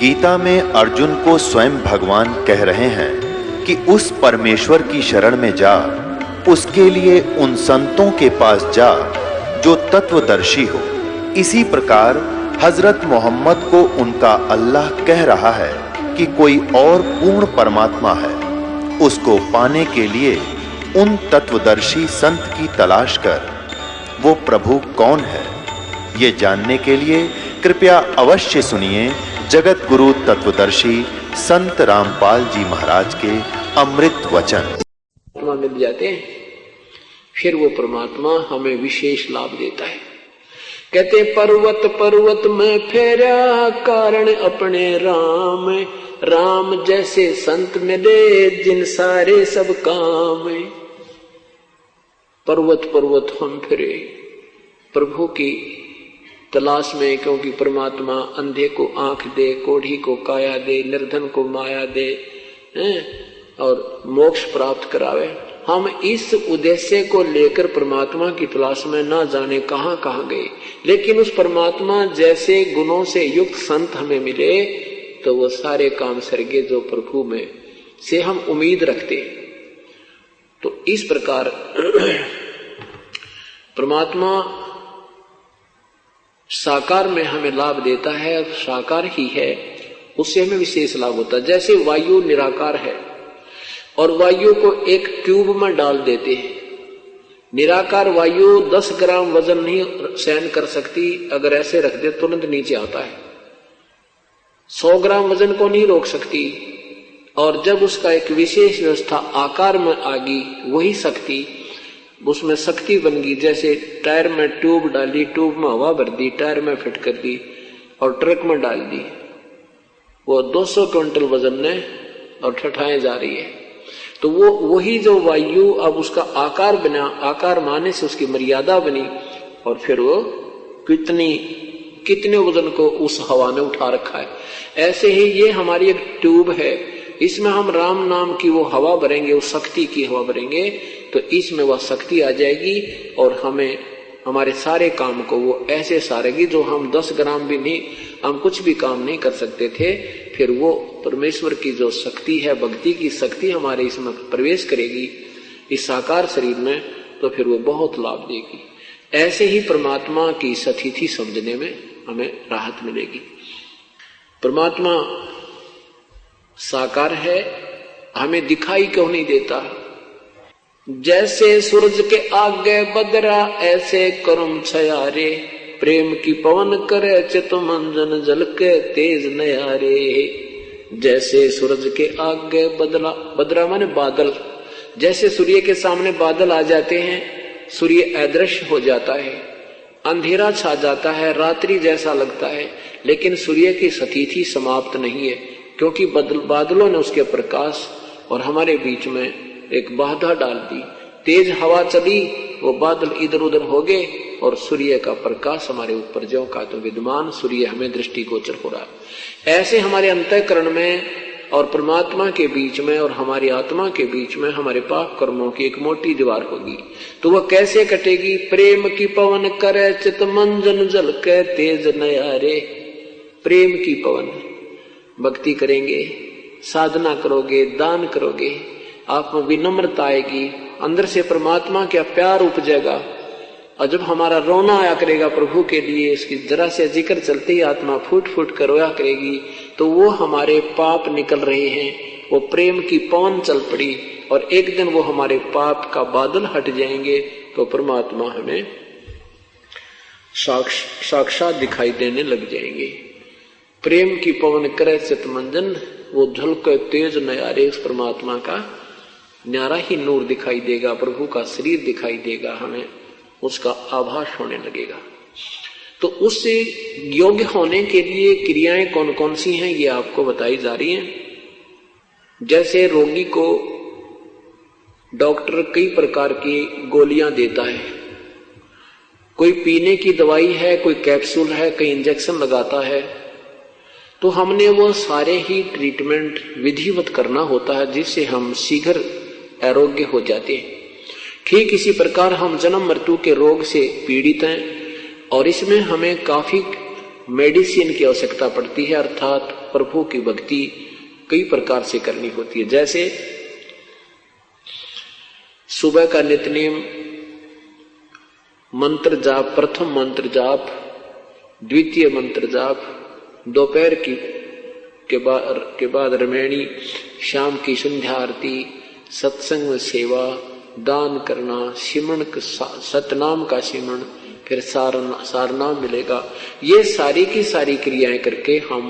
गीता में अर्जुन को स्वयं भगवान कह रहे हैं कि उस परमेश्वर की शरण में जा, उसके लिए उन संतों के पास जा जो तत्वदर्शी हो। इसी प्रकार हजरत मोहम्मद को उनका अल्लाह कह रहा है कि कोई और पूर्ण परमात्मा है, उसको पाने के लिए उन तत्वदर्शी संत की तलाश कर। वो प्रभु कौन है, ये जानने के लिए कृपया अवश्य सुनिए जगत गुरु तत्वदर्शी संत रामपाल जी महाराज के अमृत वचन। मिल जाते हैं, फिर वो परमात्मा हमें विशेष लाभ देता है। कहते पर्वत पर्वत में फेरा कारण अपने राम, राम जैसे संत मिले जिन सारे सब काम। पर्वत पर्वत हम फिरे प्रभु की तलाश में, क्योंकि परमात्मा अंधे को आंख दे, कोढ़ी को काया दे, निर्धन को माया दे और मोक्ष प्राप्त करावे। हम इस उद्देश्य को लेकर परमात्मा की तलाश में ना जाने कहां कहां गए, लेकिन उस परमात्मा जैसे गुणों से युक्त संत हमें मिले तो वो सारे काम सर्गे जो प्रभु में से हम उम्मीद रखते। तो इस प्रकार परमात्मा साकार में हमें लाभ देता है, साकार ही है, उससे हमें विशेष लाभ होता है। जैसे वायु निराकार है और वायु को एक ट्यूब में डाल देते हैं। निराकार वायु 10 ग्राम वजन नहीं सहन कर सकती, अगर ऐसे रख दे तुरंत नीचे आता है। 100 ग्राम वजन को नहीं रोक सकती, और जब उसका एक विशेष व्यवस्था आकार में आ गई, वही शक्ति उसमें शक्ति बन गई। जैसे टायर में ट्यूब डाली, ट्यूब में हवा भर दी, टायर में फिट कर दी और ट्रक में डाल दी, वो 200 क्विंटल वजन ने और ठठाए जा रही है। तो वो वही जो वायु अब उसका आकार बना, आकार माने से उसकी मर्यादा बनी, और फिर वो कितने वजन को उस हवा ने उठा रखा है। ऐसे ही ये हमारी एक ट्यूब है, इसमें हम राम नाम की वो हवा भरेंगे, उस शक्ति की हवा भरेंगे, तो इसमें वह शक्ति आ जाएगी और हमें हमारे सारे काम को वो ऐसे सारेगी जो हम 10 ग्राम भी नहीं, हम कुछ भी काम नहीं कर सकते थे। फिर वो परमेश्वर की जो शक्ति है, भक्ति की शक्ति हमारे इसमें प्रवेश करेगी इस साकार शरीर में, तो फिर वो बहुत लाभ देगी। ऐसे ही परमात्मा की स्थिति समझने में हमें राहत मिलेगी। परमात्मा साकार है, हमें दिखाई क्यों नहीं देता? जैसे सूरज के आगे बदरा ऐसे करम छयारे, प्रेम की पवन करे चित मंजन जल के तेज नयारे। जैसे सूरज के आगे बदरा माने बादल, जैसे सूर्य के सामने बादल आ जाते हैं, सूर्य अदृश्य हो जाता है, अंधेरा छा जाता है, रात्रि जैसा लगता है, लेकिन सूर्य की स्थिति समाप्त नहीं है, क्योंकि बादलों ने उसके प्रकाश और हमारे बीच में एक बाधा डाल दी। तेज हवा चली, वो बादल इधर उधर हो गए और सूर्य का प्रकाश हमारे ऊपर ज्यों का तो विद्यमान सूर्य हमें दृष्टिगोचर हो रहा है। ऐसे हमारे अंतःकरण में और परमात्मा के बीच में और हमारी आत्मा के बीच में हमारे पाप कर्मों की एक मोटी दीवार होगी। तो वह कैसे कटेगी? प्रेम की पवन करे चित मंजन जल के तेज नयारे। प्रेम की पवन, भक्ति करेंगे, साधना करोगे, दान करोगे, आप में विनम्रता आएगी, अंदर से परमात्मा का प्यार उपजेगा, और जब हमारा रोना आया करेगा प्रभु के लिए, इसकी जरा से जिक्र चलते ही आत्मा फूट फूट कर रोया करेगी, तो वो हमारे पाप निकल रहे हैं, वो प्रेम की पवन चल पड़ी, और एक दिन वो हमारे पाप का बादल हट जाएंगे, तो परमात्मा हमें साक्षात दिखाई देने लग जाएंगे। प्रेम की पवन करे चित मंजन, वो झलक तेज नयारे, उस परमात्मा का न्यारा ही नूर दिखाई देगा, प्रभु का शरीर दिखाई देगा, हमें उसका आभास होने लगेगा। तो उससे योग्य होने के लिए क्रियाएं कौन कौन सी हैं, ये आपको बताई जा रही हैं। जैसे रोगी को डॉक्टर कई प्रकार की गोलियां देता है, कोई पीने की दवाई है, कोई कैप्सूल है, कोई इंजेक्शन लगाता है, तो हमने वो सारे ही ट्रीटमेंट विधिवत करना होता है, जिससे हम शीघ्र आरोग्य हो जाते हैं। ठीक इसी प्रकार हम जन्म मृत्यु के रोग से पीड़ित हैं, और इसमें हमें काफी मेडिसिन की आवश्यकता पड़ती है, अर्थात प्रभु की भक्ति कई प्रकार से करनी होती है। जैसे सुबह का नित्यनेम मंत्र जाप, प्रथम मंत्र जाप, द्वितीय मंत्र जाप, दोपहर के बाद रमैणी, शाम की संध्या आरती, सत्संग में सेवा, दान करना, सिमरण सतनाम का सिमरण, फिर सारनाम मिलेगा। ये सारी की सारी क्रियाएं करके हम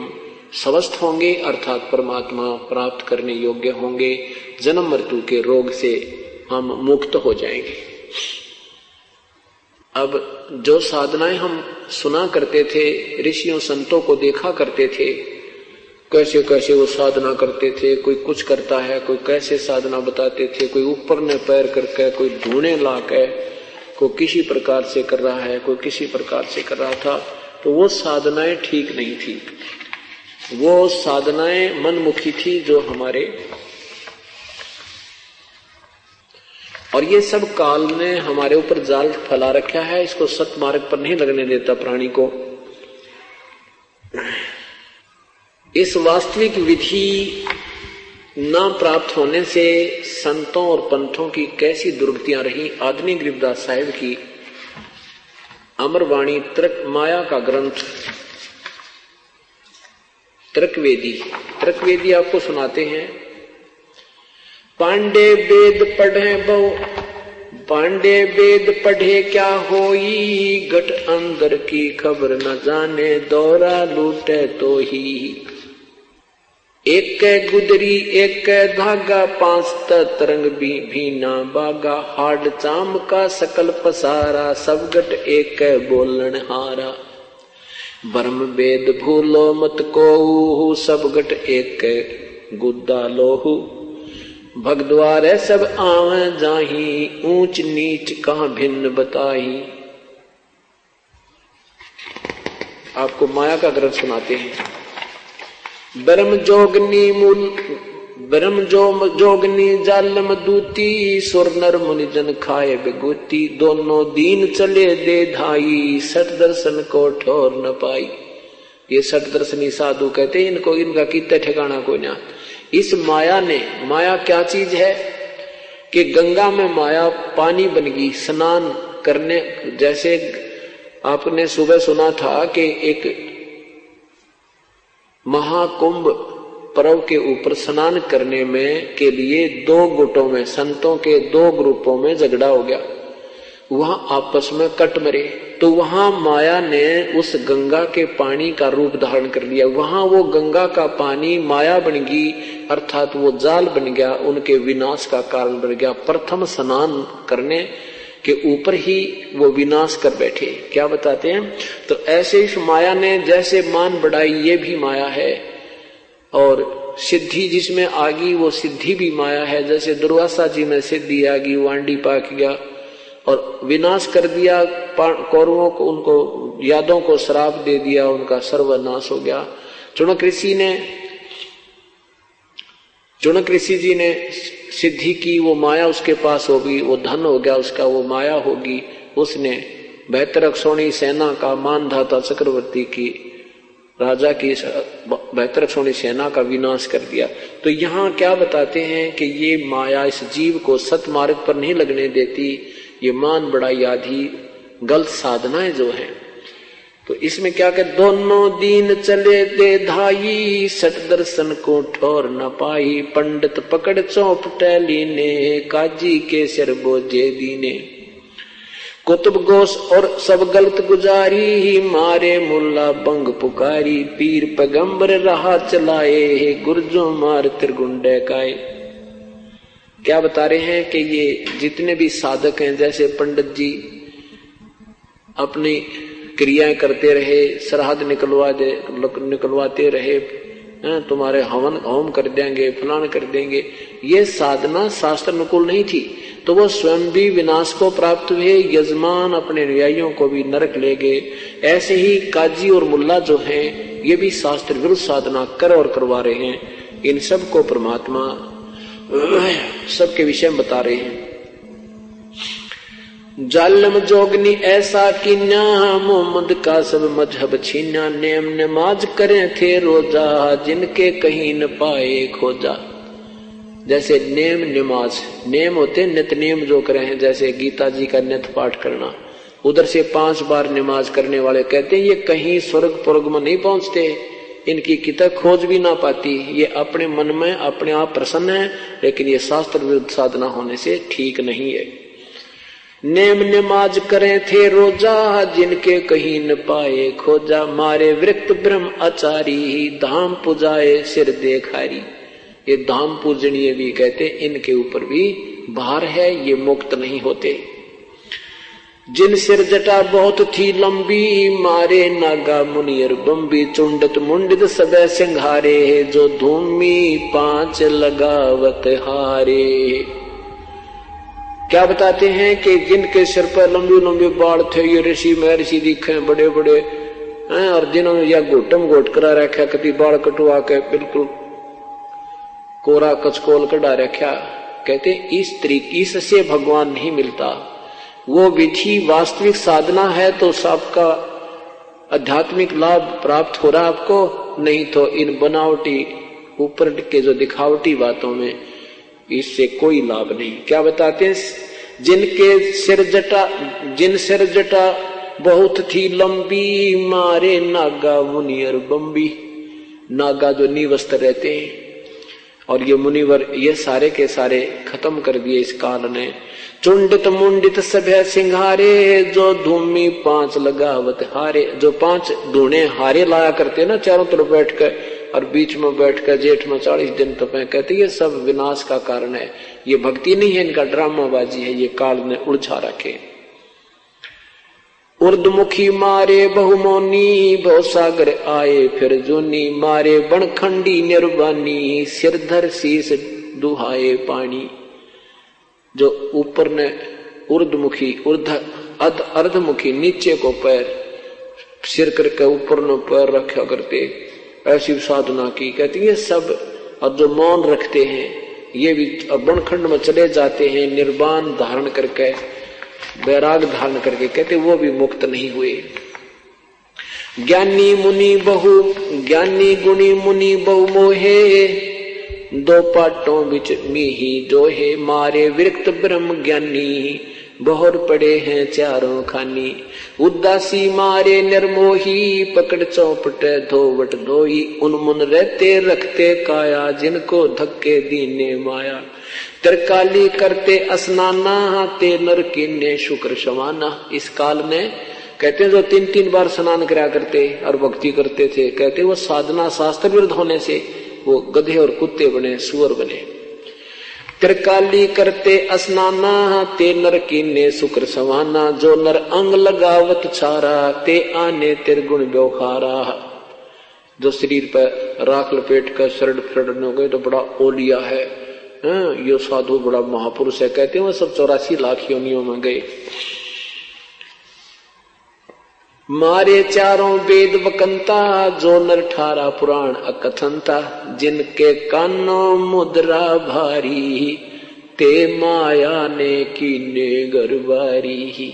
स्वस्थ होंगे, अर्थात परमात्मा प्राप्त करने योग्य होंगे। जन्म मृत्यु के रोग से हम मुक्त हो जाएंगे। अब जो साधनाएं हम सुना करते थे, ऋषियों संतों को देखा करते थे, कैसे कैसे वो साधना करते थे, कोई कुछ करता है, कोई कैसे साधना बताते थे, कोई ऊपर ने पैर करके, कोई धूने ला के, कोई किसी प्रकार से कर रहा है, कोई किसी प्रकार से कर रहा था, तो वो साधनाएं ठीक नहीं थी। वो साधनाएं मनमुखी थी जो हमारे, और ये सब काल ने हमारे ऊपर जाल फैला रखा है, इसको सतमार्ग पर नहीं लगने देता प्राणी को। इस वास्तविक विधि न प्राप्त होने से संतों और पंथों की कैसी दुर्गतियां रही। आदरणीय गरीबदास साहिब की अमरवाणी माया का ग्रंथ तर्कवेदी आपको सुनाते हैं। पांडे वेद पढ़े क्या होई, गट अंदर की खबर न जाने, दौरा लूटे तो ही। एक गुदरी एक धागा, 5 तरंग भी ना बागा, हाड चाम का सकल पसारा, सब गट एक बोलन हारा। ब्रह्म वेद भूलो मत को, सब गट एक गुद्दा लोहू। भगद्वार सब आवे जाही, ऊंच नीच कहां भिन्न बताही। आपको माया का ग्रंथ सुनाते हैं। ब्रह्म जोगनी जालम दूती, सुर नर मुनि जन खाए बेगूती। दोनों दीन चले दे धाई, सठ दर्शन को ठोर न पाई। ये सठ दर्शनी साधु कहते हैं इनको, इनका कितना ठिकाना कोई ना। इस माया क्या चीज है कि गंगा में माया पानी बन गई स्नान करने। जैसे आपने सुबह सुना था कि एक महाकुंभ पर्व के ऊपर स्नान करने में के लिए 2 गुटों में, संतों के 2 ग्रुपों में झगड़ा हो गया, वहां आपस में कट मरे। तो वहां माया ने उस गंगा के पानी का रूप धारण कर लिया। वहां वो गंगा का पानी माया बन गई, अर्थात वो जाल बन गया, उनके विनाश का कारण बन गया। प्रथम स्नान करने के ऊपर ही वो विनाश कर बैठे। क्या बताते हैं? तो ऐसे इस माया ने जैसे मान बढ़ाई, ये भी माया है। और सिद्धि जिसमें आ गई वो सिद्धि भी माया है। जैसे दुर्वासा जी में सिद्धि आ गई, वांडी पाक गया और विनाश कर दिया कौरवों को, उनको यादों को श्राप दे दिया, उनका सर्वनाश हो गया। चुनक ऋषि जी ने सिद्धि की, वो माया उसके पास होगी, वो धन हो गया उसका, वो माया होगी। उसने बेहतरक्षोणी सेना का, मानधाता चक्रवर्ती की, राजा की बेहतरक्षोणी सेना का विनाश कर दिया। तो यहाँ क्या बताते हैं कि ये माया इस जीव को सतमार्ग पर नहीं लगने देती। ये मान बढ़ाई आदि गलत साधनाएं जो है, तो इसमें क्या कर, दोनों दीन चले दे धाई, सठ दर्शन को ठोर न पाई। पंडित पकड़ चौप टैली ने, काजी के सिर बोझे दीने। कुतुब गोश और सब गलत गुजारी, मारे मुल्ला बंग पुकारी। पीर पैगंबर राह चलाए, गुर्जो मार त्रिगुंडे काए। क्या बता रहे हैं कि ये जितने भी साधक हैं, जैसे पंडित जी अपनी क्रियाएं करते रहे, श्राद्ध निकलवाते रहे, तुम्हारे हवन होम कर देंगे, फलान कर देंगे, ये साधना शास्त्र अनुकूल नहीं थी। तो वो स्वयं भी विनाश को प्राप्त हुए, यजमान अपने अनुयायियों को भी नरक ले गए। ऐसे ही काजी और मुल्ला जो हैं, ये भी शास्त्र विरुद्ध साधना कर और करवा रहे हैं। इन सब को परमात्मा सबके विषय में बता रहे हैं। जालम जोगनी ऐसा कीन्या, मोहम्मद का सब मजहब छीन्या। नेम नमाज करें थे रोजा, जिनके कहीं न पाए खोजा। जैसे नेम नमाज, नेम होते नित नेम जो करे हैं, जैसे गीता जी का नित पाठ करना, उधर से 5 बार नमाज करने वाले कहते हैं ये कहीं स्वर्ग पुर्ग में नहीं पहुंचते, इनकी किताब खोज भी ना पाती, ये अपने मन में अपने आप प्रसन्न है, लेकिन ये शास्त्र विरुद्ध साधना होने से ठीक नहीं है। नेम नमाज करें थे रोजा, जिनके कहीं न पाए खोजा। मारे विरक्त ब्रह्म आचारी, धाम पुजाए सिर देखारी। ये धाम पूजनीय भी कहते, इनके ऊपर भी भार है, ये मुक्त नहीं होते। जिन सिर जटा बहुत थी लंबी, मारे नागा मुनियर बम्बी। चुंडत मुंडित सबे सिंघारे, जो धूमी 5 लगावत हारे। क्या बताते हैं कि जिनके सिर पर लंबी लंबी बाल थे, ये ऋषि महर्षि दिखे बड़े बड़े हैं, और जिन्होंने या घोटम घोट करा रखा, कभी बाल कटवा के बिल्कुल कोरा कचकोल कटा रखा। कहते इस तरीके इससे भगवान नहीं मिलता। वो विधि वास्तविक साधना है तो सबका आध्यात्मिक लाभ प्राप्त हो रहा आपको, नहीं तो इन बनावटी ऊपर के जो दिखावटी बातों में इससे कोई लाभ नहीं। क्या बताते हैं, जिनके सिर जटा, जिन सिर जटा बहुत थी लंबी, मारे नागा मुनियर बम्बी। नागा जो निवस्त्र रहते हैं, और ये मुनिवर, ये सारे के सारे खत्म कर दिए इस काल ने। चुंडित मुंडित सभ्य सिंघारे, जो धूमी 5 लगावत हारे। जो 5 धूणे हारे लाया करते ना चारों तरफ बैठ कर, और बीच में बैठ कर जेठ में 40 दिन तपे। कहते ये सब विनाश का कारण है, ये भक्ति नहीं है, इनका ड्रामाबाजी है, ये काल ने उलझा रखे। उर्दमुखी मारे बहुमोनी, भवसागर आए फिर जूनी। मारे बनखंडी निर्वाणी, सिरधर शीस दुहाए पानी। जो ऊपर ने उर्दमुखी, अर्धमुखी नीचे को पैर, सिर करके ऊपर ने पैर रखा करते, ऐसी साधना की। कहती है सब, और जो मौन रखते हैं ये भी बनखंड में चले जाते हैं, निर्वाण धारण करके, वैराग धारण करके। कहते वो भी मुक्त नहीं हुए। ज्ञानी मुनि बहु, ज्ञानी गुणी मुनि बहु मोहे, 2 पाटों बिच मीही जोहे। मारे विरक्त ब्रह्म ज्ञानी, बहुर पड़े हैं चारों खानी। उदासी मारे निर्मोही, पकड़ चौपट धोवट धोई। उन्मुन रहते रखते काया, जिनको धक्के दीने माया। त्रिकाली करते स्नाना, ते नर किन्ने शुक्र समाना। इस काल में कहते हैं जो 3-3 बार स्नान करा करते और भक्ति करते थे, कहते वो साधना शास्त्र विरुद्ध होने से वो गधे और कुत्ते बने, सुअर बने। त्रिकाली करते स्नाना, ते नर किन्ने शुक्र समाना। जो नर अंग लगावत छारा, ते आने तिरगुण व्यवहारा। जो शरीर पर राख लपेट कर शरण शरण हो गए तो बड़ा ओलिया है, ये साधु बड़ा महापुरुष है। कहते हैं वो सब 84 लाख योनियों में गए। मारे चारों वेद वकंता, जो नर 18 पुराण अकथनता। जिनके कानों मुद्रा भारी, ते माया ने कीने गरबारी।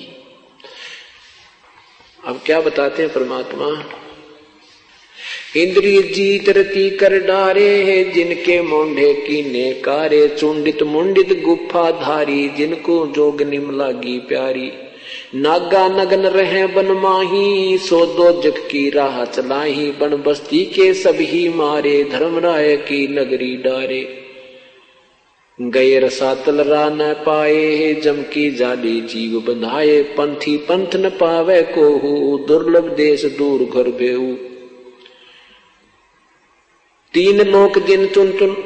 अब क्या बताते हैं परमात्मा, इंद्रिय जीत रति कर डारे, जिनके मोंढे कीने कारे। चुंडित मुंडित गुफा धारी, जिनको जोग निम लागी प्यारी। नागा नगन रहे बन माही, सो 2 जग की राह चलाही। बन बस्ती के सभी मारे, धर्मराय की नगरी डारे। गए रसातल रा न पाए, जम की जाली जीव बंधाए। पंथी पंथ न पावे कोहू, दुर्लभ देश दूर घर बेऊ। 3 लोक जिन चुन चुन,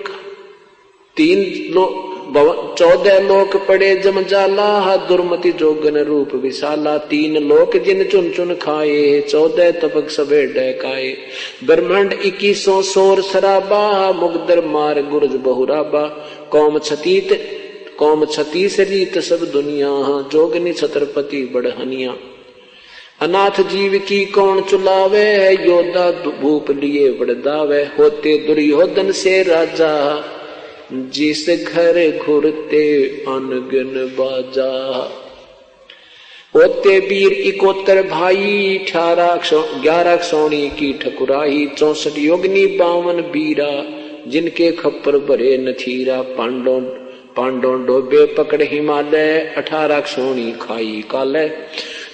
14 लोक पड़े जम जाला। दुर्मति जोगन रूप विशाला। 3 लोक जिन चुन चुन खाए, 14 तपक सबे डहकाए। ब्रह्मांड 21 शोर शराबा, मुगदर मार गुरज बहुराबा। कौम छतीस रीत सब दुनिया, जोगनी छत्रपति बढ़हनिया। अनाथ जीव की कौन चुलावे, योद्धा भूप लिए बड़दावे। होते दुर्योधन से राजा, जिस घर घुरते अनगिन बाजा। ओते वीर 71 भाई, 11 सोनी की ठकुराई, 64 योगनी 52 बीरा, जिनके खप्पर भरे नथीरा, पांडों डोबे पकड़ हिमालय, 18 सोनी खाई काले,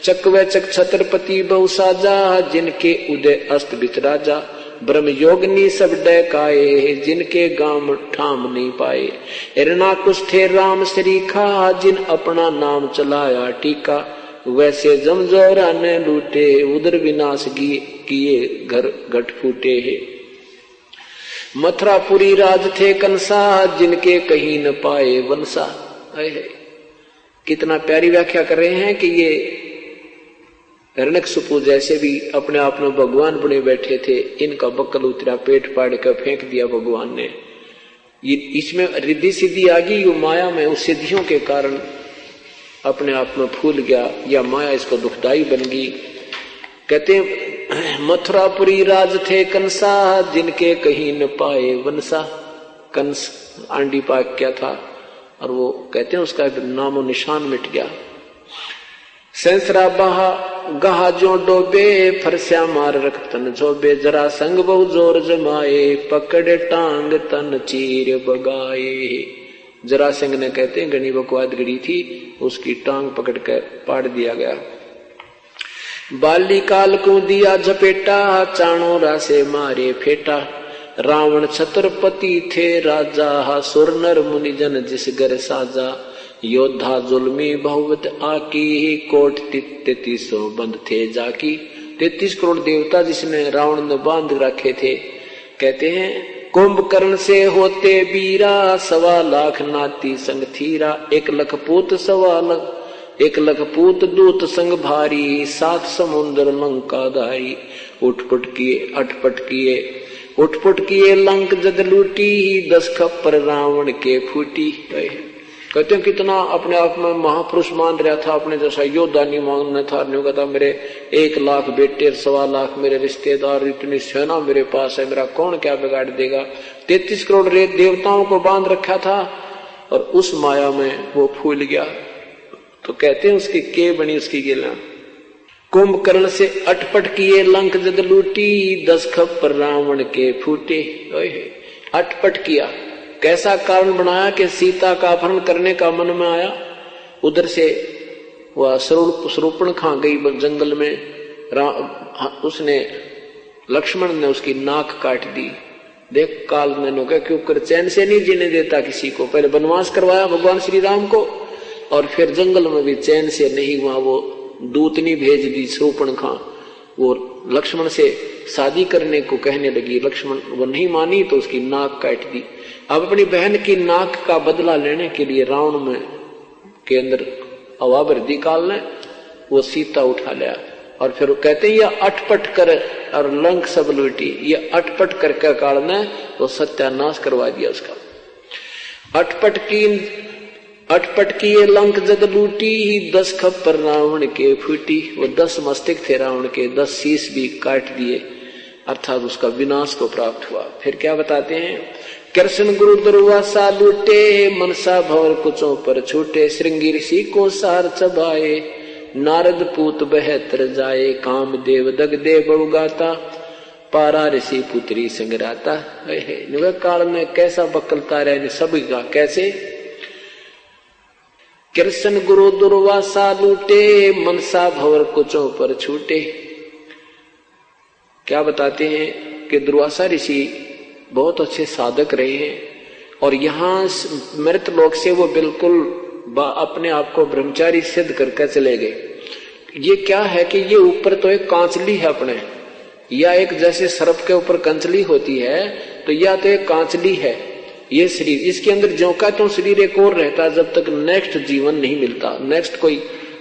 चकवे चक छत्रपति बहु साजा, जिनके उदय अस्त बिच राजा, ब्रह्म योगनी सब डकाए, जिनके गाम ठाम नहीं पाए, हिरणा कुछ थे राम सरीखा, जिन अपना नाम चलाया टीका, वैसे जमजोरा ने लूटे, उधर विनाश किए घर घट फूटे है, मथुरापुरी राज थे कंसा, जिनके कहीं न पाए वंशा। कितना प्यारी व्याख्या कर रहे हैं कि ये हिरण्यकशिपु जैसे भी अपने आप में भगवान बने बैठे थे, इनका बक्कल उतरा, पेट फाड़ कर फेंक दिया भगवान ने। ये इसमें रिद्धि सिद्धि आ गई, वो माया में उस सिद्धियों के कारण अपने आप में फूल गया, या माया इसको दुखदाई बन गई। कहते हैं मथुरापुरी राज थे कंसा, जिनके कहीं न पाए वंशा। कंस आंडी पाक क्या था, और वो कहते हैं उसका नामो निशान मिट गया। सेंसरा बहा गहा जो डोबे, फरस्या मार रख तन झोबे, जरा संग बहु जोर जमाए, पकड़े टांग तन चीर बगाए। जरा सिंह ने कहते हैं घनी बकवाद गड़ी थी, उसकी टांग पकड़कर पाड़ दिया गया। बाली काल को दिया झपेटा, चाणो रासे मारे फेटा, रावण छत्रपति थे राजा, सुर नर मुनि जन जिस घर साजा, योद्धा जुल्मी बहुवत आकी, कोट 33 बंद थे जाकी। 33 करोड़ देवता जिसने रावण ने बांध रखे थे। कहते हैं कुंभकर्ण से होते बीरा, 1.25 लाख नाती संग थीरा, 1 लाख पूत 1 लाख पूत दूत संग भारी, 7 समुद्र लंका धारी, उठपट किए लंक जद लूटी, 10 खप्पर रावण के फूटी। कहते हैं कितना अपने आप में महापुरुष मान रहा था, अपने जैसा योद्धा नहीं मानना था, नहीं कहता मेरे 1 लाख बेटे, 1.25 लाख मेरे रिश्तेदार, इतनी सेना मेरे पास है, मेरा कौन क्या बिगाड़ देगा। 33 करोड़ देवताओं को बांध रखा था, और उस माया में वो फूल गया। तो कहते हैं उसकी के बनी उसकी गिला। कुंभकर्ण से अटपट किए लंक जद लूटी, 10 खप्पर रावण के फूटे। अटपट किया, कैसा कारण बनाया कि सीता का अपहरण करने का मन में आया। उधर से वह शरूपण खा गई जंगल में, उसने लक्ष्मण ने उसकी नाक काट दी। देख काल ने क्या क्यों कर चैन से नहीं जीने देता किसी को। पहले वनवास करवाया भगवान श्री राम को, और फिर जंगल में भी चैन से नहीं हुआ, वो दूतनी भेज दी शरूपण खा। वो लक्ष्मण से शादी करने को कहने लगी, लक्ष्मण वो नहीं मानी तो उसकी नाक काट दी। अब अपनी बहन की नाक का बदला लेने के लिए रावण में के अंदर हवा भर दी काल ने, वो सीता उठा लिया। और फिर कहते हैं ये अटपट कर और लंक सब लूटी, ये अटपट करके काल ने वो सत्यानाश करवा दिया उसका। अटपट की ये लंक जद लूटी, 10 खप्पर रावण के फूटी। वो 10 मस्तक थे रावण के, 10 शीश भी काट दिए, अर्थात उसका विनाश को प्राप्त हुआ। फिर क्या बताते हैं, कृष्ण गुरु दुर्वासा लूटे, मनसा भवर कुचों पर छूटे, श्रृंगी ऋषि को सार चबाए, नारद पूत 72 जाए, काम देव दग दे बहुगाता, पारा ऋषि पुत्री संगराता। काल में कैसा बकलता रहे सभी का, कैसे कृष्ण गुरु दुर्वासा लूटे, मनसा भवर कुचों पर छूटे। क्या बताते हैं कि दुर्वासा ऋषि बहुत अच्छे साधक रहे हैं, और यहाँ मृत लोक से वो बिल्कुल अपने आप को ब्रह्मचारी सिद्ध करके चले गए। ये क्या है कि ये ऊपर तो एक कांचली है अपने, या एक जैसे सर्प के ऊपर कंचली होती है, तो या तो एक कांचली है ये शरीर, इसके अंदर ज्यों का तो शरीर एक और रहता है जब तक नेक्स्ट जीवन नहीं मिलता, नेक्स्ट कोई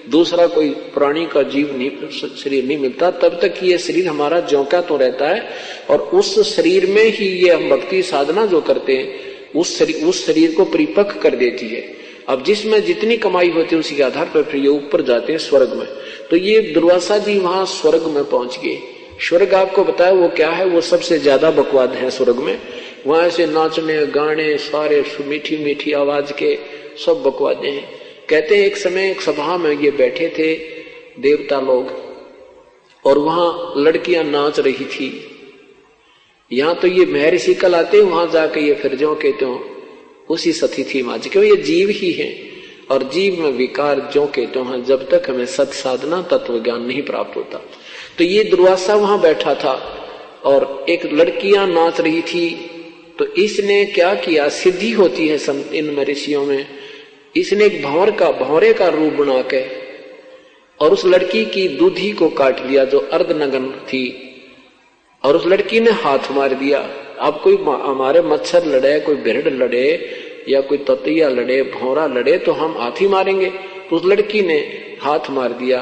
दूसरा कोई प्राणी का जीव नहीं शरीर नहीं मिलता, तब तक ये शरीर हमारा ज्यों का तो रहता है। और उस शरीर में ही ये हम भक्ति साधना जो करते हैं उस शरीर को परिपक्व कर देती है। अब जिसमें जितनी कमाई होती है उसी के आधार पर फिर ये ऊपर जाते हैं स्वर्ग में। तो ये दुर्वासा जी वहां स्वर्ग में पहुंच गए। स्वर्ग आपको बताया वो क्या है, वो सबसे ज्यादा बकवाद है स्वर्ग में। वहां से नाचने गाने सारे मीठी मीठी आवाज के सब बकवादे हैं। कहते हैं एक समय एक सभा में ये बैठे थे देवता लोग, और वहां लड़कियां नाच रही थी। यहां तो ये महर्षि कल आते, वहां जाके ये फिर जो कहते हो उसी सती थी माँ जी, क्यों ये जीव ही है और जीव में विकार जो कहते हैं जब तक हमें सत साधना तत्व ज्ञान नहीं प्राप्त होता। तो ये दुर्वासा वहां बैठा था और एक लड़कियां नाच रही थी। तो इसने क्या किया, सिद्धि होती है संत इन ऋषियों में, इसने एक भंवरे का रूप बना के और उस लड़की की दूधी को काट लिया जो अर्धनग्न थी, और उस लड़की ने हाथ मार दिया। अब कोई हमारे मच्छर लड़े, कोई भेड़ लड़े या कोई ततैया लड़े, भौरा लड़े तो हम हाथ ही मारेंगे। तो उस लड़की ने हाथ मार दिया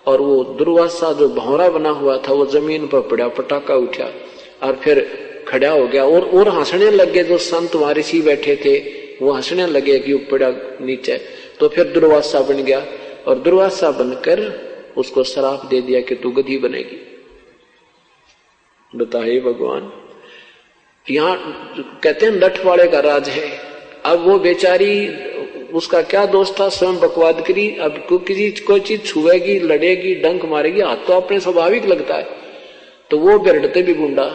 और वो दुर्वासा जो भौरा बना हुआ था वो जमीन पर पड़ा, पटाखा उठा और फिर खड़ा हो गया और हंसने लगे। जो संत वारिसी बैठे थे वो हंसने लगे कि पड़ा नीचे। तो फिर दुर्वासा बन गया और दुर्वासा बनकर उसको श्राप दे दिया कि तू गधी बनेगी। बताइए भगवान, यहां कहते हैं लठ वाले का राज है। अब वो बेचारी, उसका क्या दोष था, स्वयं बकवाद करी। अब किसी कोई चीज छुएगी, लड़ेगी, डंक मारेगी, हाथ तो अपने स्वाभाविक लगता है। तो वो बिरड़ते भी गुंडा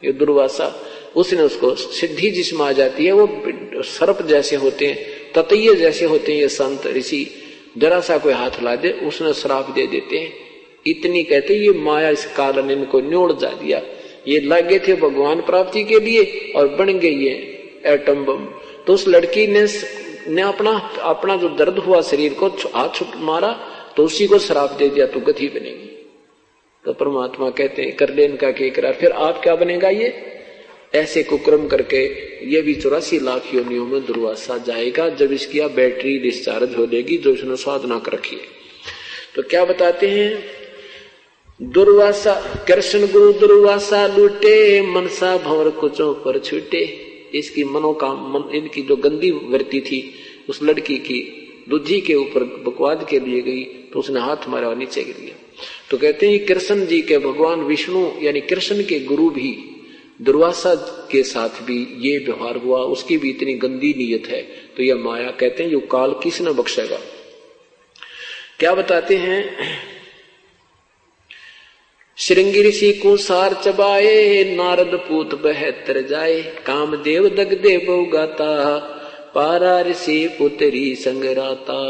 ये दुर्वासा, उसने उसको सिद्धि जिसमें आ जाती है, वो सर्प जैसे होते हैं, ततैये जैसे होते हैं ये संत ऋषि, जरा सा कोई हाथ ला दे उसने श्राप दे देते हैं। इतनी कहते ये माया इस कारण इनको न्योड़ जा दिया। ये लगे थे भगवान प्राप्ति के लिए और बन गई ये एटम बम। तो उस लड़की ने अपना जो दर्द हुआ शरीर को हाथ मारा तो उसी को श्राप दे दिया, तू गधी बनेगी। तो परमात्मा कहते हैं कर ले इनका के करार, फिर आप क्या बनेगा। ये ऐसे कुक्रम करके ये भी 84 लाख योनियों में दुर्वासा जाएगा जब इसकी बैटरी डिस्चार्ज हो जाएगी जो इसने साधना कर रखी है। तो क्या बताते हैं, दुर्वासा कृष्ण गुरु दुर्वासा लूटे, मनसा भंवर कुचों पर छूटे। इसकी इनकी जो गंदी वृत्ति थी उस लड़की की दूधी के ऊपर बकवाद के लिए गई तो उसने हाथ मारा और नीचे गिर गया। तो कहते हैं कृष्ण जी के भगवान विष्णु यानी कृष्ण के गुरु भी दुर्वासा के साथ भी ये व्यवहार हुआ, उसकी भी इतनी गंदी नीयत है। तो यह माया कहते हैं यो काल किसने बख्शेगा। क्या बताते हैं, श्रृंगी ऋषि को सार चबाए, नारद पूत बहतर जाए, कामदेव दगदे बहुगाता, पारा ऋषि पुत्री संगराता।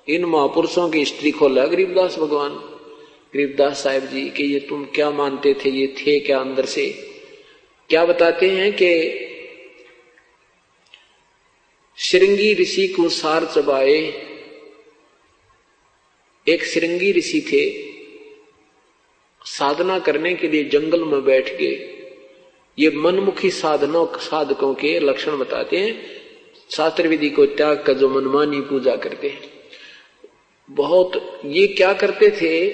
इन महापुरुषों की हिस्ट्री खोला गरीबदास भगवान, गरीबदास साहिब जी कि ये तुम क्या मानते थे, ये थे क्या अंदर से। क्या बताते हैं कि श्रृंगी ऋषि को सार चबाए। एक श्रृंगी ऋषि थे, साधना करने के लिए जंगल में बैठ गए। ये मनमुखी साधकों के लक्षण बताते हैं। शास्त्र विधि को त्याग कर जो मनमानी पूजा करते हैं, बहुत ये क्या करते थे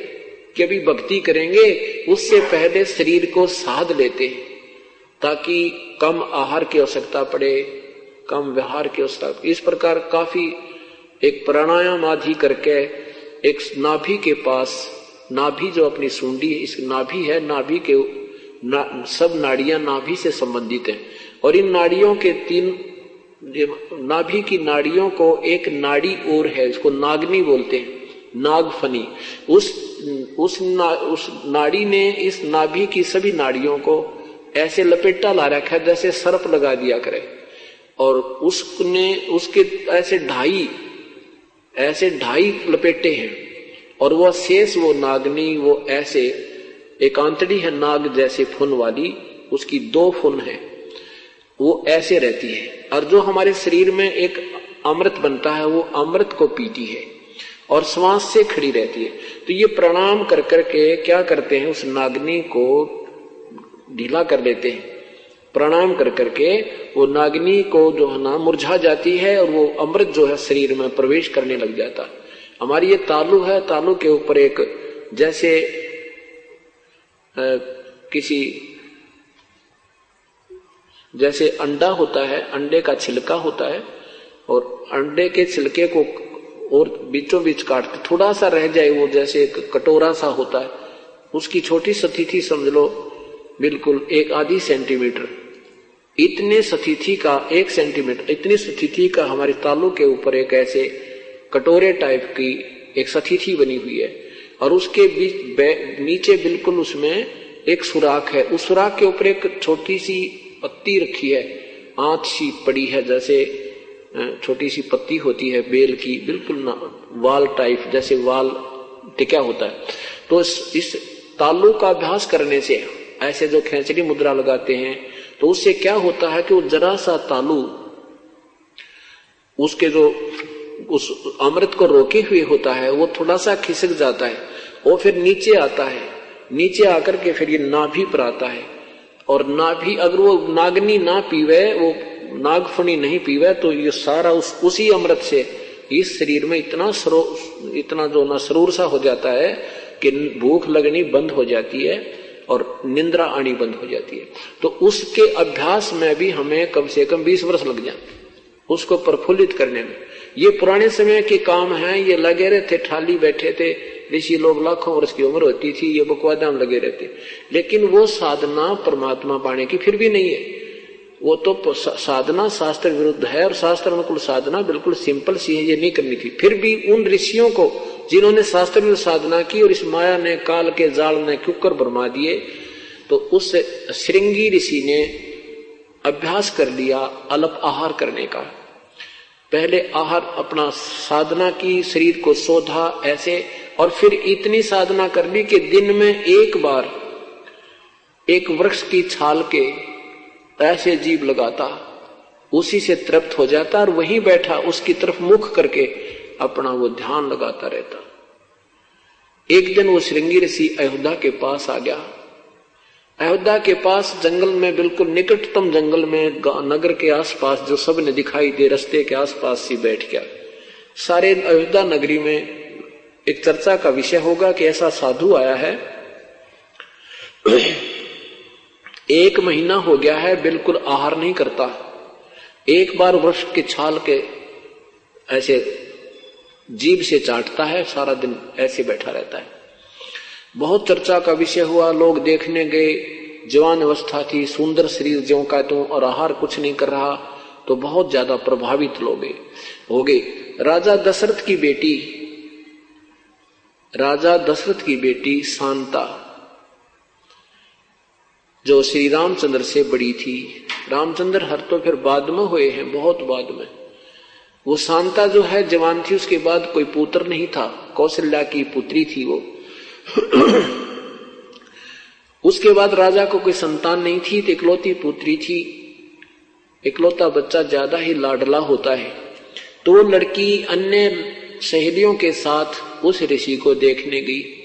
कि अभी भक्ति करेंगे उससे पहले शरीर को साध लेते ताकि कम आहार की आवश्यकता पड़े, कम व्यवहार की आवश्यकता। इस प्रकार काफी एक प्राणायाम आदि करके एक नाभि के पास, नाभि जो अपनी सूंडी इस नाभि है, नाभि के सब नाड़ियां नाभि से संबंधित हैं और इन नाड़ियों के नाभि की नाड़ियों को एक नाड़ी और है, इसको नागनी बोलते हैं, नागफनी। उस नाड़ी ने इस नाभि की सभी नाड़ियों को ऐसे लपेटा ला रखा है जैसे सर्प लगा दिया करे, और उसने उसके ऐसे ढाई लपेटे हैं और वह शेष वो नागनी वो ऐसे एक आंतड़ी है नाग जैसे फुन वाली, उसकी 2 फुन है, वो ऐसे रहती है। और जो हमारे शरीर में एक अमृत बनता है वो अमृत को पीती है और श्वास से खड़ी रहती है। तो ये प्रणाम कर करके क्या करते हैं, उस नागनी को ढीला कर लेते हैं। प्रणाम कर करके वो नागनी को जो है ना मुरझा जाती है और वो अमृत जो है शरीर में प्रवेश करने लग जाता है। हमारी ये तालू है, तालू के ऊपर एक जैसे जैसे अंडा होता है, अंडे का छिलका होता है और अंडे के छिलके को और बीचों बीच काटते थोड़ा सा रह जाए, वो जैसे एक कटोरा सा होता है, उसकी छोटी सतीथी समझ लो बिल्कुल 1 सेंटीमीटर, इतने सतीथी का 1 सेंटीमीटर, इतनी सतीथी का हमारे तालू के ऊपर एक ऐसे कटोरे टाइप की एक सतीथी बनी हुई है और उसके बीच नीचे बिल्कुल उसमें एक सुराख है। उस सुराख के ऊपर एक छोटी सी पत्ती रखी है, आंच सी पड़ी है, जैसे छोटी सी पत्ती होती है बेल की, बिल्कुल वाल टाइप, जैसे वाल टिका होता है। तो इस तालु का अभ्यास करने से, ऐसे जो खेचरी मुद्रा लगाते हैं, तो उससे क्या होता है कि वो जरा सा तालु उसके जो उस अमृत को रोके हुए होता है वो थोड़ा सा खिसक जाता है और फिर नीचे आता है। नीचे आकर के फिर ये नाभि पर आता है और नाभि अगर वो नागनी ना पीवे, वो नागफणी नहीं पीवे, तो ये सारा उसी अमृत से इस शरीर में इतना जो ना सरूर सा हो जाता है कि भूख लगनी बंद हो जाती है और निंद्रा आनी बंद हो जाती है। तो उसके अभ्यास में भी हमें कम से कम 20 वर्ष लग जाते उसको प्रफुल्लित करने में। ये पुराने समय के काम हैं, ये लगे रहते, ठाली बैठे थे ऋषि लोग, लाखों वर्ष की उम्र होती थी, ये बकवादा में लगे रहते, लेकिन वो साधना परमात्मा पाने की फिर भी नहीं है। वो तो साधना शास्त्र विरुद्ध है और शास्त्र अनुकूल साधना बिल्कुल सिंपल सी है, ये नहीं करनी थी। फिर भी उन ऋषियों को जिन्होंने शास्त्र विरुद्ध साधना की और इस माया ने, काल के जाल ने कुकर भरमा दिए, तो उस श्रृंगी ऋषि ने अभ्यास कर लिया अल्प आहार करने का। पहले आहार अपना साधना की, शरीर को शोधा ऐसे, और फिर इतनी साधना कर ली कि दिन में एक बार एक वृक्ष की छाल के ऐसे जीभ लगाता, उसी से तृप्त हो जाता और वहीं बैठा उसकी तरफ मुख करके अपना वो ध्यान लगाता रहता। एक दिन वो श्रृंगी ऋषि अयोध्या के पास आ गया। अयोध्या के पास जंगल में, बिल्कुल निकटतम जंगल में, नगर के आसपास जो सबने दिखाई दे, रास्ते के आसपास सी बैठ गया। सारे अयोध्या नगरी में एक चर्चा का विषय होगा कि ऐसा साधु आया है, 1 महीना हो गया है, बिल्कुल आहार नहीं करता, एक बार वृक्ष के छाल के ऐसे जीभ से चाटता है, सारा दिन ऐसे बैठा रहता है। बहुत चर्चा का विषय हुआ, लोग देखने गए, जवान अवस्था थी, सुंदर शरीर ज्यों का त्यों, और आहार कुछ नहीं कर रहा, तो बहुत ज्यादा प्रभावित लोग हो गए। राजा दशरथ की बेटी शांता, जो श्री रामचंद्र से बड़ी थी, रामचंद्र हर तो फिर बाद में हुए हैं, बहुत बाद में, वो शांता जो है जवान थी, उसके बाद कोई पुत्र नहीं था, कौशल्या की पुत्री थी वो। उसके बाद राजा को कोई संतान नहीं थी, तो इकलौती पुत्री थी। इकलौता बच्चा ज्यादा ही लाडला होता है, तो वो लड़की अन्य सहेलियों के साथ उस ऋषि को देखने गई।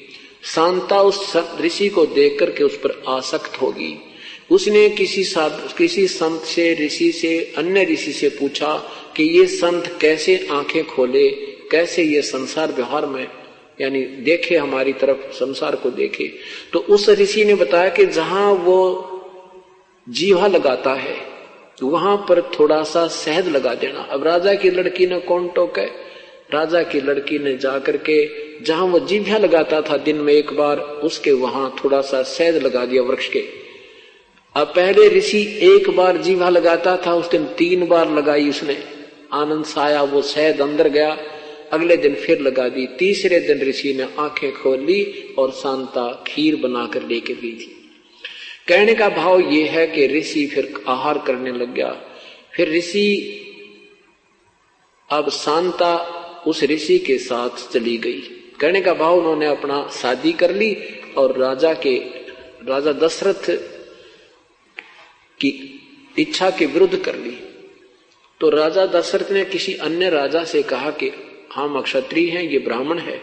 शांता उस ऋषि को देख करके उस पर आसक्त होगी। उसने किसी संत से, ऋषि से, अन्य ऋषि से पूछा कि ये संत कैसे आंखें खोले, कैसे ये संसार व्यवहार में यानी देखे, हमारी तरफ संसार को देखे। तो उस ऋषि ने बताया कि जहां वो जीवा लगाता है वहां पर थोड़ा सा शहद लगा देना। अब राजा की लड़की ने कौन टोके, राजा की लड़की ने जाकर के जहां वो जीभा लगाता था दिन में एक बार, उसके वहां थोड़ा सा शहद लगा दिया वृक्ष के। अब पहले ऋषि एक बार जीभा लगाता था, उस दिन 3 बार लगाई उसने, आनंद साया, वो शहद अंदर गया। अगले दिन फिर लगा दी। तीसरे दिन ऋषि ने आंखें खोल ली और शांता खीर बनाकर लेके पी थी। कहने का भाव ये है कि ऋषि फिर आहार करने लग गया। फिर ऋषि, अब शांता उस ऋषि के साथ चली गई। कहने का भाव उन्होंने अपना शादी कर ली और राजा दशरथ की इच्छा के विरुद्ध कर ली। तो राजा दशरथ ने किसी अन्य राजा से कहा कि हम क्षत्रिय हैं, ये ब्राह्मण है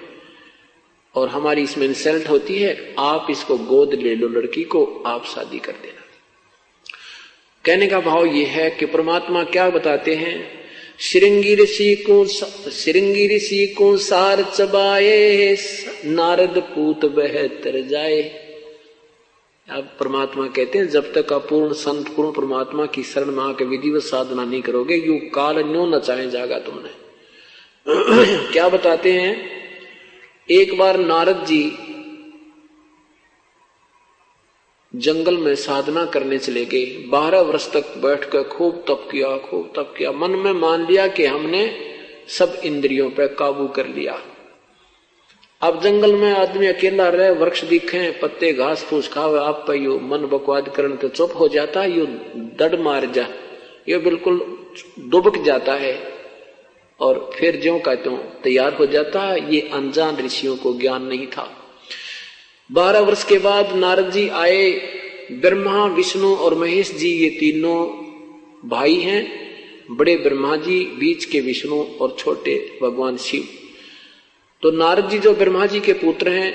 और हमारी इसमें इंसल्ट होती है, आप इसको गोद ले लो, लड़की को आप शादी कर देना। कहने का भाव ये है कि परमात्मा क्या बताते हैं, श्रृंगी ऋषि को सार चबाए, नारद पूत बह तर जाए। अब परमात्मा कहते हैं जब तक आप पूर्ण संत, पूर्ण परमात्मा की शरण में आकर विधिवत साधना नहीं करोगे, यू काल न्यों नचाए जागा तुमने। क्या बताते हैं, एक बार नारद जी जंगल में साधना करने चले गए। 12 वर्ष तक बैठकर खूब तप किया, मन में मान लिया कि हमने सब इंद्रियों पर काबू कर लिया। अब जंगल में आदमी अकेला रहे, वृक्ष दिखे, पत्ते घास फूस खावे, आप पे यू मन बकवाद करने तो चुप हो जाता, यू दड़ मार जा, ये बिल्कुल दुबक जाता है और फिर ज्यों का त्यों तैयार हो जाता। ये अनजान ऋषियों को ज्ञान नहीं था। 12 वर्ष के बाद नारद जी आए। ब्रह्मा, विष्णु और महेश जी ये तीनों भाई हैं। बड़े ब्रह्मा जी, बीच के विष्णु और छोटे भगवान शिव। तो नारद जी जो ब्रह्मा जी के पुत्र हैं,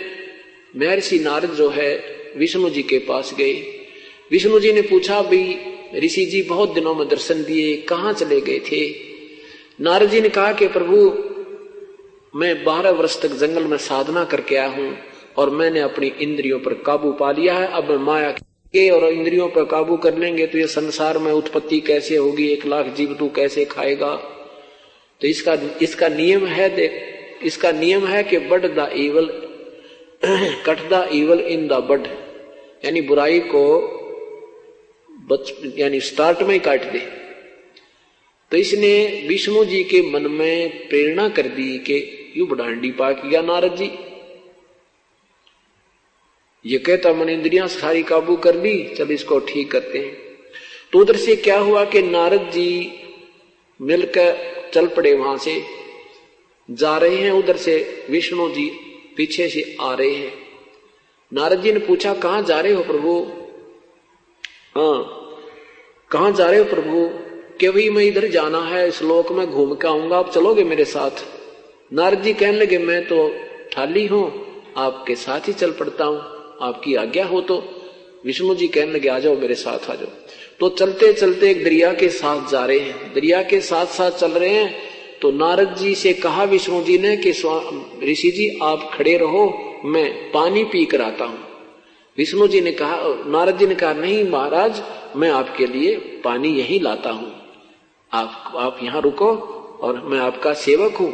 महर्षि नारद जो है विष्णु जी के पास गए। विष्णु जी ने पूछा, भाई ऋषि जी बहुत दिनों में दर्शन दिए, कहाँ चले गए थे? नारद जी ने कहा कि प्रभु मैं 12 वर्ष तक जंगल में साधना करके आया हूं और मैंने अपनी इंद्रियों पर काबू पा लिया है। अब मैं माया के और इंद्रियों पर काबू कर लेंगे तो ये संसार में उत्पत्ति कैसे होगी, 1 लाख जीव तू कैसे खाएगा? तो इसका नियम है, देख, इसका नियम है कि bud the evil cut the evil in the bud, यानी बुराई को यानी स्टार्ट में ही काट दे। तो इसने विष्णु जी के मन में प्रेरणा कर दी कि यू बडांडी पाक गया नारद जी, ये कहता मन इंद्रियां सारी काबू कर ली, चल इसको ठीक करते हैं। तो उधर से क्या हुआ कि नारद जी मिलकर चल पड़े, वहां से जा रहे हैं, उधर से विष्णु जी पीछे से आ रहे हैं। नारद जी ने पूछा, कहां जा रहे हो प्रभु? हाँ, कहां जा रहे हो प्रभु? कि भाई मैं इधर जाना है, इस लोक में घूम के आऊंगा, आप चलोगे मेरे साथ? नारद जी कहने लगे, मैं तो ठाली हूं, आपके साथ ही चल पड़ता हूं, आपकी आज्ञा हो तो। विष्णु जी कहने लगे, आ जाओ मेरे साथ, आ जाओ। तो चलते चलते एक दरिया के साथ जा रहे हैं, दरिया के साथ साथ चल रहे हैं। तो नारद जी से कहा विष्णु जी ने कि ऋषि जी आप खड़े रहो, मैं पानी पी कर आता हूं। विष्णु जी ने कहा, नारद जी ने कहा, नहीं महाराज, मैं आपके लिए पानी यहीं लाता हूं, आप यहां रुको और मैं आपका सेवक हूं।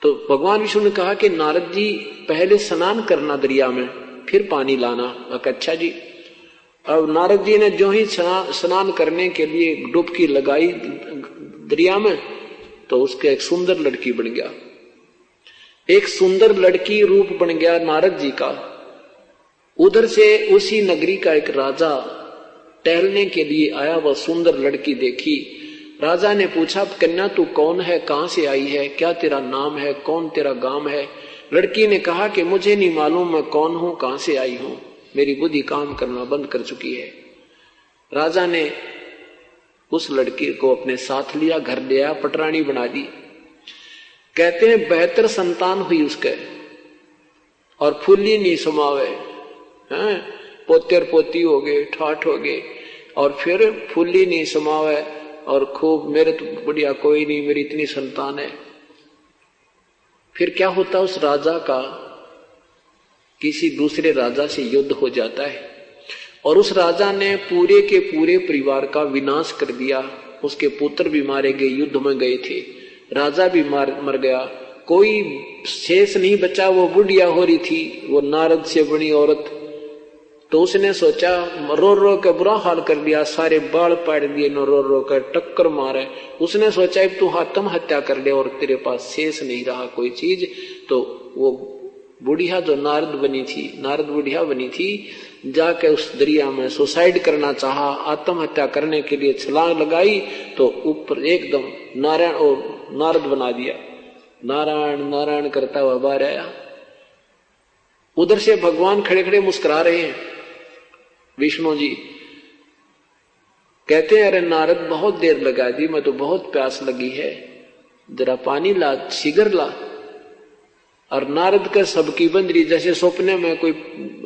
तो भगवान विष्णु ने कहा कि नारद जी पहले स्नान करना दरिया में, फिर पानी लाना। अच्छा जी। अब नारद जी ने जो ही स्नान करने के लिए डुबकी लगाई दरिया में, तो उसके एक सुंदर लड़की बन गया, एक सुंदर लड़की रूप बन गया नारद जी का। उधर से उसी नगरी का एक राजा टहलने के लिए आया, वह सुंदर लड़की देखी। राजा ने पूछा, कन्या तू कौन है, कहां से आई है, क्या तेरा नाम है, कौन तेरा गांव है? लड़की ने कहा कि मुझे नहीं मालूम मैं कौन हूं, कहां से आई हूं, मेरी बुद्धि काम करना बंद कर चुकी है। राजा ने उस लड़की को अपने साथ लिया, घर ले आया, पटरानी बना दी। कहते हैं 72 संतान हुई उसके, और फुल्ली नहीं समावे, पोते और पोती हो गए, ठाठ हो गए, और फिर फुल्ली नहीं समावे, और खूब मेरे तो बढ़िया कोई नहीं, मेरी इतनी संतान है। फिर क्या होता, उस राजा का किसी दूसरे राजा से युद्ध हो जाता है और उस राजा ने पूरे के पूरे परिवार का विनाश कर दिया। उसके पुत्र भी मारे गए, युद्ध में गए थे, राजा भी मर गया, कोई शेष नहीं बचा। वो बुढ़िया हो रही थी, वो नारद से बनी औरत। तो उसने सोचा, रो रो के बुरा हाल कर दिया, सारे बाल पाड़ दिए, नो रो रो कर टक्कर मारे। उसने सोचा तू आत्महत्या कर ले और तेरे पास शेष नहीं रहा कोई चीज। तो वो बुढ़िया जो नारद बुढ़िया बनी थी, जाके उस दरिया में सुसाइड करना चाहा, आत्महत्या करने के लिए छलांग लगाई, तो ऊपर एकदम नारायण और नारद बना दिया, नारायण नारायण करता हुआ बाहर आया। उधर से भगवान खड़े खड़े मुस्कुरा रहे हैं। विष्णु जी कहते हैं, अरे नारद बहुत देर लगा दी, मैं तो बहुत प्यास लगी है, जरा पानी ला, शिगर ला। और नारद का सबकी बंदरी, जैसे सपने में कोई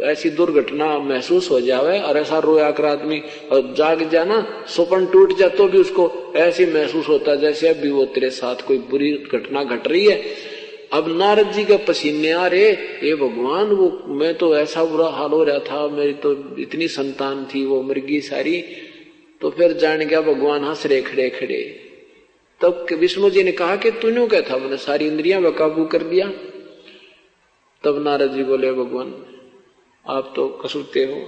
ऐसी दुर्घटना महसूस हो जावे और ऐसा रोया कर आदमी और जाग जाना, सपन टूट जा तो भी उसको ऐसे महसूस होता जैसे अभी वो तेरे साथ कोई बुरी घटना घट रही है। अब नारद जी का पसीने आ रहे, ये भगवान, वो मैं तो ऐसा बुरा हाल हो रहा था, मेरी तो इतनी संतान थी, वो मर गई सारी। तो फिर जान गया भगवान, हंस रहे खड़े खड़े। तब विष्णु जी ने कहा कि तूने क्या था, मैंने सारी इंद्रियां बेकाबू कर दिया। तब नारद जी बोले, भगवान आप तो कसूरते हो।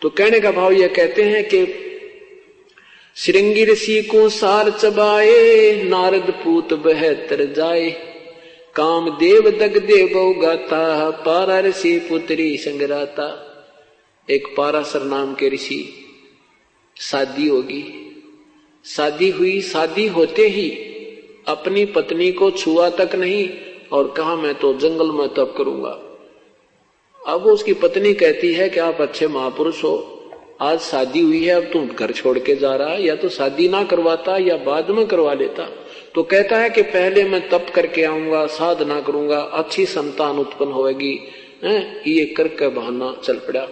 तो कहने का भाव यह कहते हैं कि श्रृंगी ऋषि को सार चबाए, नारद पूत 72 जाए। कामदेव दगदे बहु गाता, पारा ऋषि पुत्री संगराता। एक पाराशर नाम के ऋषि, शादी होगी, शादी हुई, शादी होते ही अपनी पत्नी को छुआ तक नहीं और कहा मैं तो जंगल में तप करूंगा। अब उसकी पत्नी कहती है कि आप अच्छे महापुरुष हो, आज शादी हुई है, अब तुम घर छोड़ के जा रहा है, या तो शादी ना करवाता या बाद में करवा लेता। तो कहता है कि पहले मैं तप करके आऊंगा, साधना करूंगा, अच्छी संतान उत्पन्न होगी, ये करके बहाना चल पड़ा।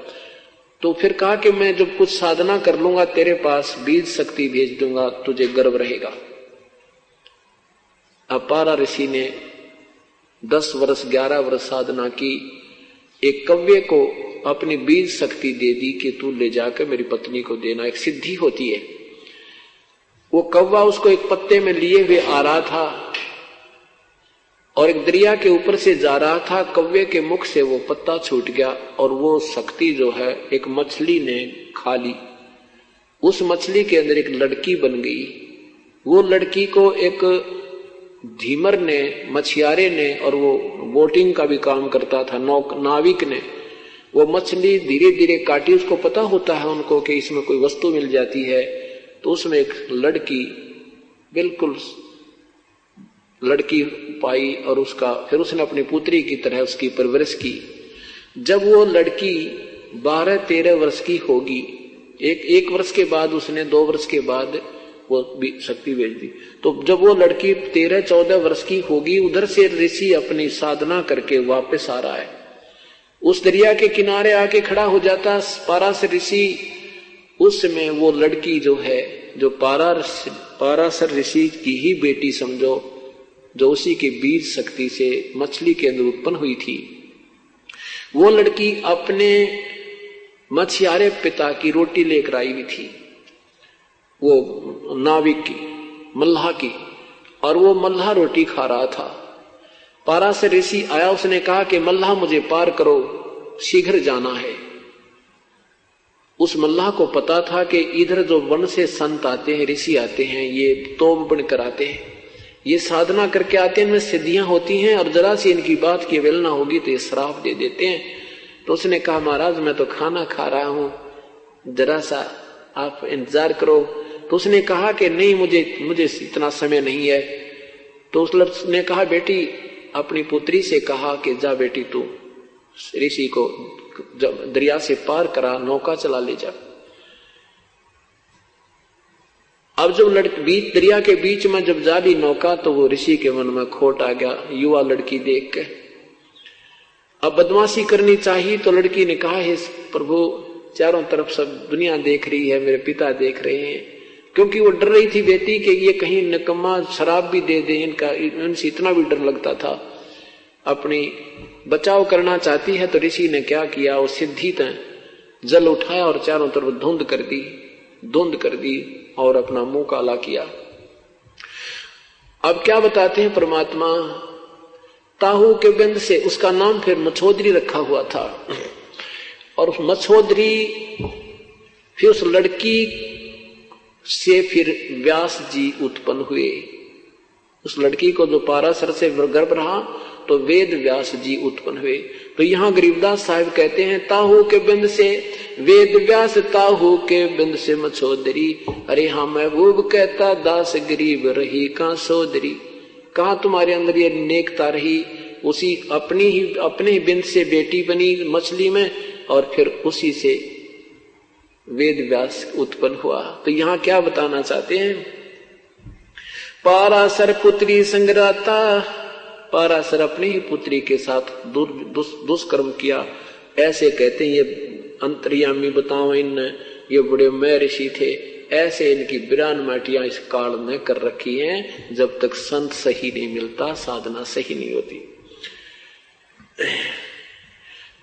तो फिर कहा कि मैं जब कुछ साधना कर लूंगा तेरे पास बीज शक्ति भेज दूंगा, तुझे गर्व रहेगा। अब पारा ऋषि ने 10 वर्ष 11 वर्ष साधना की, एक कव्य को अपनी बीज शक्ति दे दी कि तू ले जाकर मेरी पत्नी को देना। एक सिद्धि होती है। वो कौवा उसको एक पत्ते में लिए हुए आ रहा था और एक दरिया के ऊपर से जा रहा था। कौवे के मुख से वो पत्ता छूट गया और वो शक्ति जो है एक मछली ने खा ली। उस मछली के अंदर एक लड़की बन गई। वो लड़की को एक धीमर ने, मछियारे ने, और वो बोटिंग का भी काम करता था, नाविक ने, वो मछली धीरे धीरे काटी। उसको पता होता है उनको कि इसमें कोई वस्तु मिल जाती है, तो उसमें एक लड़की, बिल्कुल लड़की पाई और उसका फिर उसने अपनी पुत्री की तरह उसकी परवरिश की। जब वो लड़की 12-13 वर्ष की होगी, एक वर्ष के बाद उसने 2 वर्ष के बाद वो शक्ति भेज दी। तो जब वो लड़की 13-14 वर्ष की होगी, उधर से ऋषि अपनी साधना करके वापस आ रहा है। उस दरिया के किनारे आके खड़ा हो जाता पाराशर ऋषि। उस समय वो लड़की जो है, जो पाराशर ऋषि की ही बेटी समझो, जो उसी के बीज शक्ति से मछली के अंदर उत्पन्न हुई थी, वो लड़की अपने मछियारे पिता की रोटी लेकर आई हुई थी, वो नाविक की, मल्लाह की, और वो मल्लाह रोटी खा रहा था। पाराशर ऋषि आया, उसने कहा कि मल्लाह मुझे पार करो, शीघ्र जाना है। उस मल्लाह को पता था कि इधर जो वन से संत आते हैं, ऋषि आते हैं, ये तोम बन कर आते हैं, ये साधना करके आते हैं, इनमें सिद्धियां होती हैं, और जरा सी इनकी बात की अवहेलना होगी तो ये श्राप दे देते हैं। तो उसने कहा महाराज मैं तो खाना खा रहा हूं, जरा सा आप इंतजार करो। तो उसने कहा कि नहीं, मुझे इतना समय नहीं है। तो उसने कहा बेटी, अपनी पुत्री से कहा कि जा बेटी तू ऋषि को दरिया से पार करा, नौका चला ले जा। अब जब दरिया के बीच में जब जा ली नौका, तो वो ऋषि के मन में खोट आ गया युवा लड़की देख के। अब बदमाशी करनी चाहिए, तो लड़की ने कहा हे प्रभु, चारों तरफ सब दुनिया देख रही है, मेरे पिता देख रहे हैं, क्योंकि वो डर रही थी बेटी कि ये कहीं निकम्मा शराब भी दे दे, इनसे इतना भी डर लगता था। अपनी बचाव करना चाहती है। तो ऋषि ने क्या किया, वो सिद्धि तय जल उठाया और चारों तरफ धुंध कर दी और अपना मुंह काला किया। अब क्या बताते हैं परमात्मा, ताहू के बिंद से, उसका नाम फिर मछोदरी रखा हुआ था, और उस मछोदरी फिर उस लड़की से फिर व्यास जी उत्पन्न हुए। उस लड़की को जो पाराशर से गर्भ रहा तो वेद व्यास जी उत्पन्न हुए। तो यहाँ गरीबदास साहिब कहते हैं ताहू के बिंद से वेद व्यास, ताहू के बिंद से मछोदरी। अरे हाँ महबूब कहता दास गरीब रही कहाँ सोदरी। कहाँ तुम्हारे अंदर ये नेकता रही, उसी अपने ही बिंद से बेटी बनी मछली में, और फिर उसी से वेद व्यास उत्पन्न हुआ। तो यहाँ क्या बताना चाहते हैं, पाराशर पुत्री संगराता, पाराशर अपनी ही पुत्री के साथ दुष्कर्म किया। ऐसे कहते हैं ये अंतर्यामी बताओ इन, ये बड़े महर्षि थे, ऐसे इनकी बिरान माटियां इस काल में कर रखी हैं। जब तक संत सही नहीं मिलता, साधना सही नहीं होती।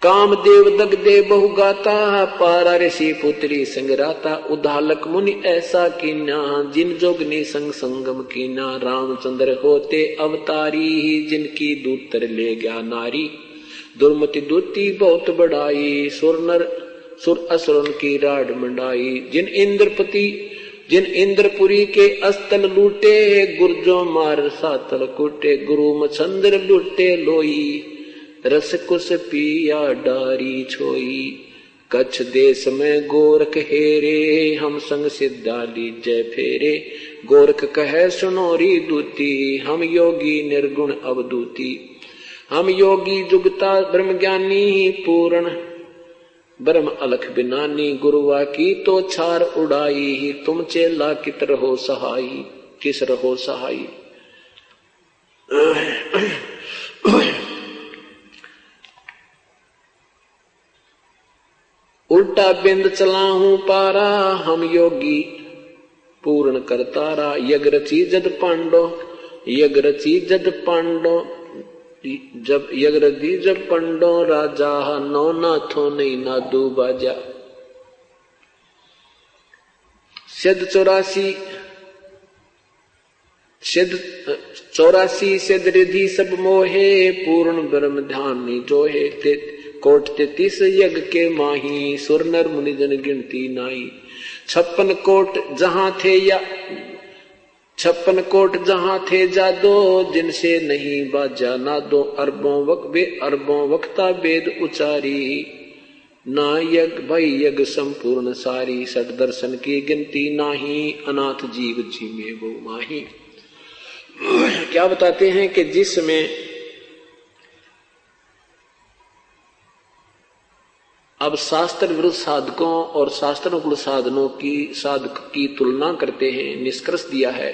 कामदेव दगदे बहु गाता, पारा ऋषि पुत्री संगराता। उदालक मुनि ऐसा कीना, जिन जोगनी संग संगम कीना। रामचंद्र होते अवतारी, जिनकी दूतर ले गया नारी। दुर्मति दूती बहुत बढ़ाई, सुर असुरन की राड मंडाई। जिन इंद्रपति जिन इंद्रपुरी के अस्तल लूटे, गुर्जो मार सातल कूटे, गुरु मछंद्र लूटे लोई, रस कुश पिया डारी छोई। कच्छ देश में गोरख हेरे, हम संग सिद्धा लीजय फेरे, गोरख कहे सुनोरी दूती, हम योगी निर्गुण अवधूती। हम योगी जुगता ब्रह्म ज्ञानी, पूर्ण ब्रह्म अलख बिनानी, गुरुआ की तो छार उड़ाई, तुम चेला कित रहो सहाई, किस रहो सहाई। उल्टा बिंद चला हूं पारा, हम योगी पूर्ण करतारा। यग रची जद पांडो, यग रची जद पांडो, जब यग रची जब पंडो, राजा नौ नाथो नहीं नादू बाजा। सिद्ध 84 सिद्ध रिधि सब मोहे, पूर्ण ब्रह्म ध्यान नहीं जोहे। कोट 33 यज्ञ के माही, सुर नर मुनि जन गिनती नाई। 56 कोट जहां थे या 56 कोट जहां थे जादो, जिनसे नहीं बाजा नादो। अरबों वक्ता वेद उचारी, ना यज्ञ भाई यज्ञ संपूर्ण सारी। सठ दर्शन की गिनती नाही, अनाथ जीव जी में वो माही। क्या बताते हैं कि जिसमें अब शास्त्र विरुद्ध साधकों और शास्त्रानुकूल साधनों की साधक की तुलना करते हैं, निष्कर्ष दिया है।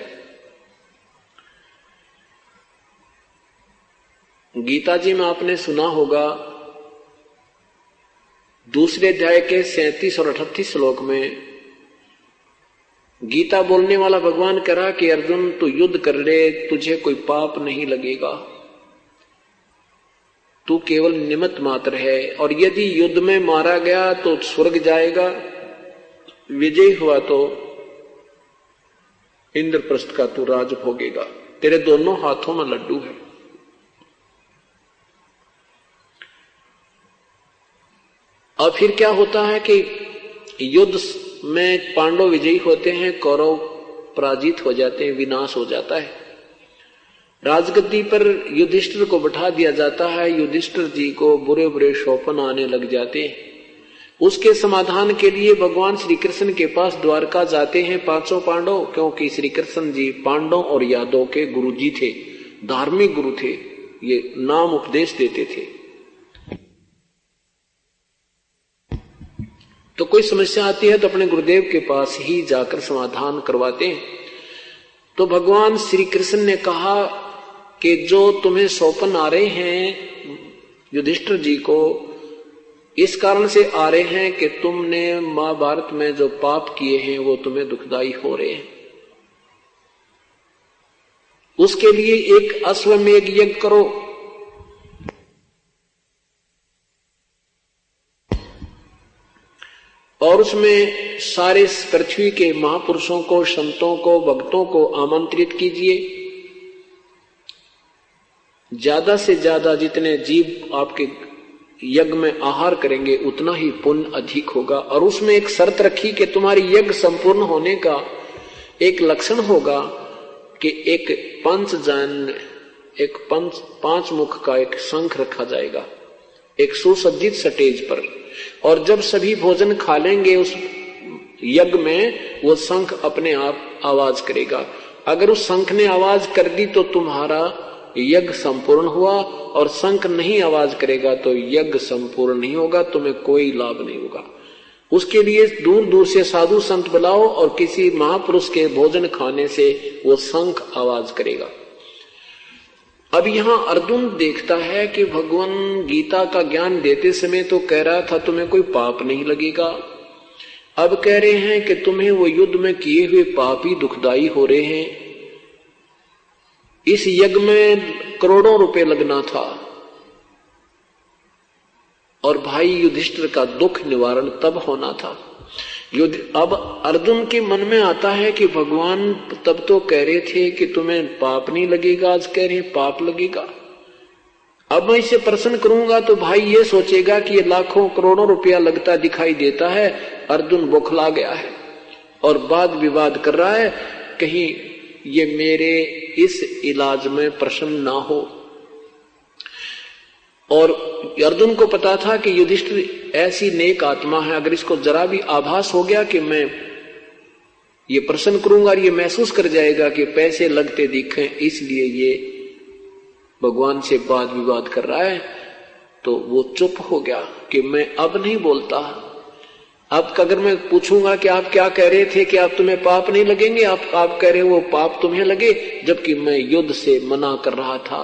गीता जी में आपने सुना होगा, दूसरे अध्याय के 37 और 38 श्लोक में गीता बोलने वाला भगवान कह रहा कि अर्जुन तू युद्ध कर ले, तुझे कोई पाप नहीं लगेगा, तू केवल निमित्त मात्र है, और यदि युद्ध में मारा गया तो स्वर्ग जाएगा, विजयी हुआ तो इंद्रप्रस्थ का तू राज भोगेगा, तेरे दोनों हाथों में लड्डू है। और फिर क्या होता है कि युद्ध में पांडव विजयी होते हैं, कौरव पराजित हो जाते हैं, विनाश हो जाता है। राजगद्दी पर युधिष्ठिर को बैठा दिया जाता है। युधिष्ठिर जी को बुरे बुरे शोपन आने लग जाते हैं। उसके समाधान के लिए भगवान श्री कृष्ण के पास द्वारका जाते हैं पांचों पांडव, क्योंकि श्री कृष्ण जी पांडव और यादव के गुरु जी थे, धार्मिक गुरु थे, ये नाम उपदेश देते थे। तो कोई समस्या आती है तो अपने गुरुदेव के पास ही जाकर समाधान करवाते हैं। तो भगवान श्री कृष्ण ने कहा कि जो तुम्हें सौपन आ रहे हैं युधिष्ठिर जी को, इस कारण से आ रहे हैं कि तुमने महाभारत में जो पाप किए हैं वो तुम्हें दुखदाई हो रहे हैं। उसके लिए एक अश्वमेध यज्ञ करो, और उसमें सारे पृथ्वी के महापुरुषों को, संतों को, भक्तों को आमंत्रित कीजिए। ज्यादा से ज्यादा जितने जीव आपके यज्ञ में आहार करेंगे उतना ही पुण्य अधिक होगा। और उसमें एक शर्त रखी कि तुम्हारी यज्ञ संपूर्ण होने का एक लक्षण होगा कि एक पांच मुख का एक शंख रखा जाएगा एक सुसज्जित स्टेज पर, और जब सभी भोजन खा लेंगे उस यज्ञ में वो शंख अपने आप आवाज करेगा। अगर उस शंख ने आवाज कर दी तो तुम्हारा यज्ञ संपूर्ण हुआ, और शंख नहीं आवाज करेगा तो यज्ञ संपूर्ण नहीं होगा, तुम्हें कोई लाभ नहीं होगा। उसके लिए दूर दूर से साधु संत बुलाओ और किसी महापुरुष के भोजन खाने से वो शंख आवाज करेगा। अब यहां अर्जुन देखता है कि भगवान गीता का ज्ञान देते समय तो कह रहा था तुम्हें कोई पाप नहीं लगेगा, अब कह रहे हैं कि तुम्हें वो युद्ध में किए हुए पाप ही दुखदाई हो रहे हैं। इस यज्ञ में करोड़ों रुपए लगना था, और भाई युधिष्ठिर का दुख निवारण तब होना था। अब अर्जुन के मन में आता है कि भगवान तब तो कह रहे थे कि तुम्हें पाप नहीं लगेगा, आज कह रहे हैं पाप लगेगा। अब मैं इसे प्रश्न करूंगा तो भाई ये सोचेगा कि ये लाखों करोड़ों रुपया लगता दिखाई देता है, अर्जुन बौखला गया है। और वाद विवाद कर रहा है, कहीं ये मेरे इस इलाज में प्रसन्न ना हो। और अर्जुन को पता था कि युधिष्ठिर ऐसी नेक आत्मा है, अगर इसको जरा भी आभास हो गया कि मैं ये प्रसन्न करूंगा और ये महसूस कर जाएगा कि पैसे लगते दिखें, इसलिए ये भगवान से वाद विवाद कर रहा है, तो वो चुप हो गया कि मैं अब नहीं बोलता। अब अगर मैं पूछूंगा कि आप क्या कह रहे थे कि आप तुम्हें पाप नहीं लगेंगे, आप कह रहे हो वो पाप तुम्हें लगे, जबकि मैं युद्ध से मना कर रहा था।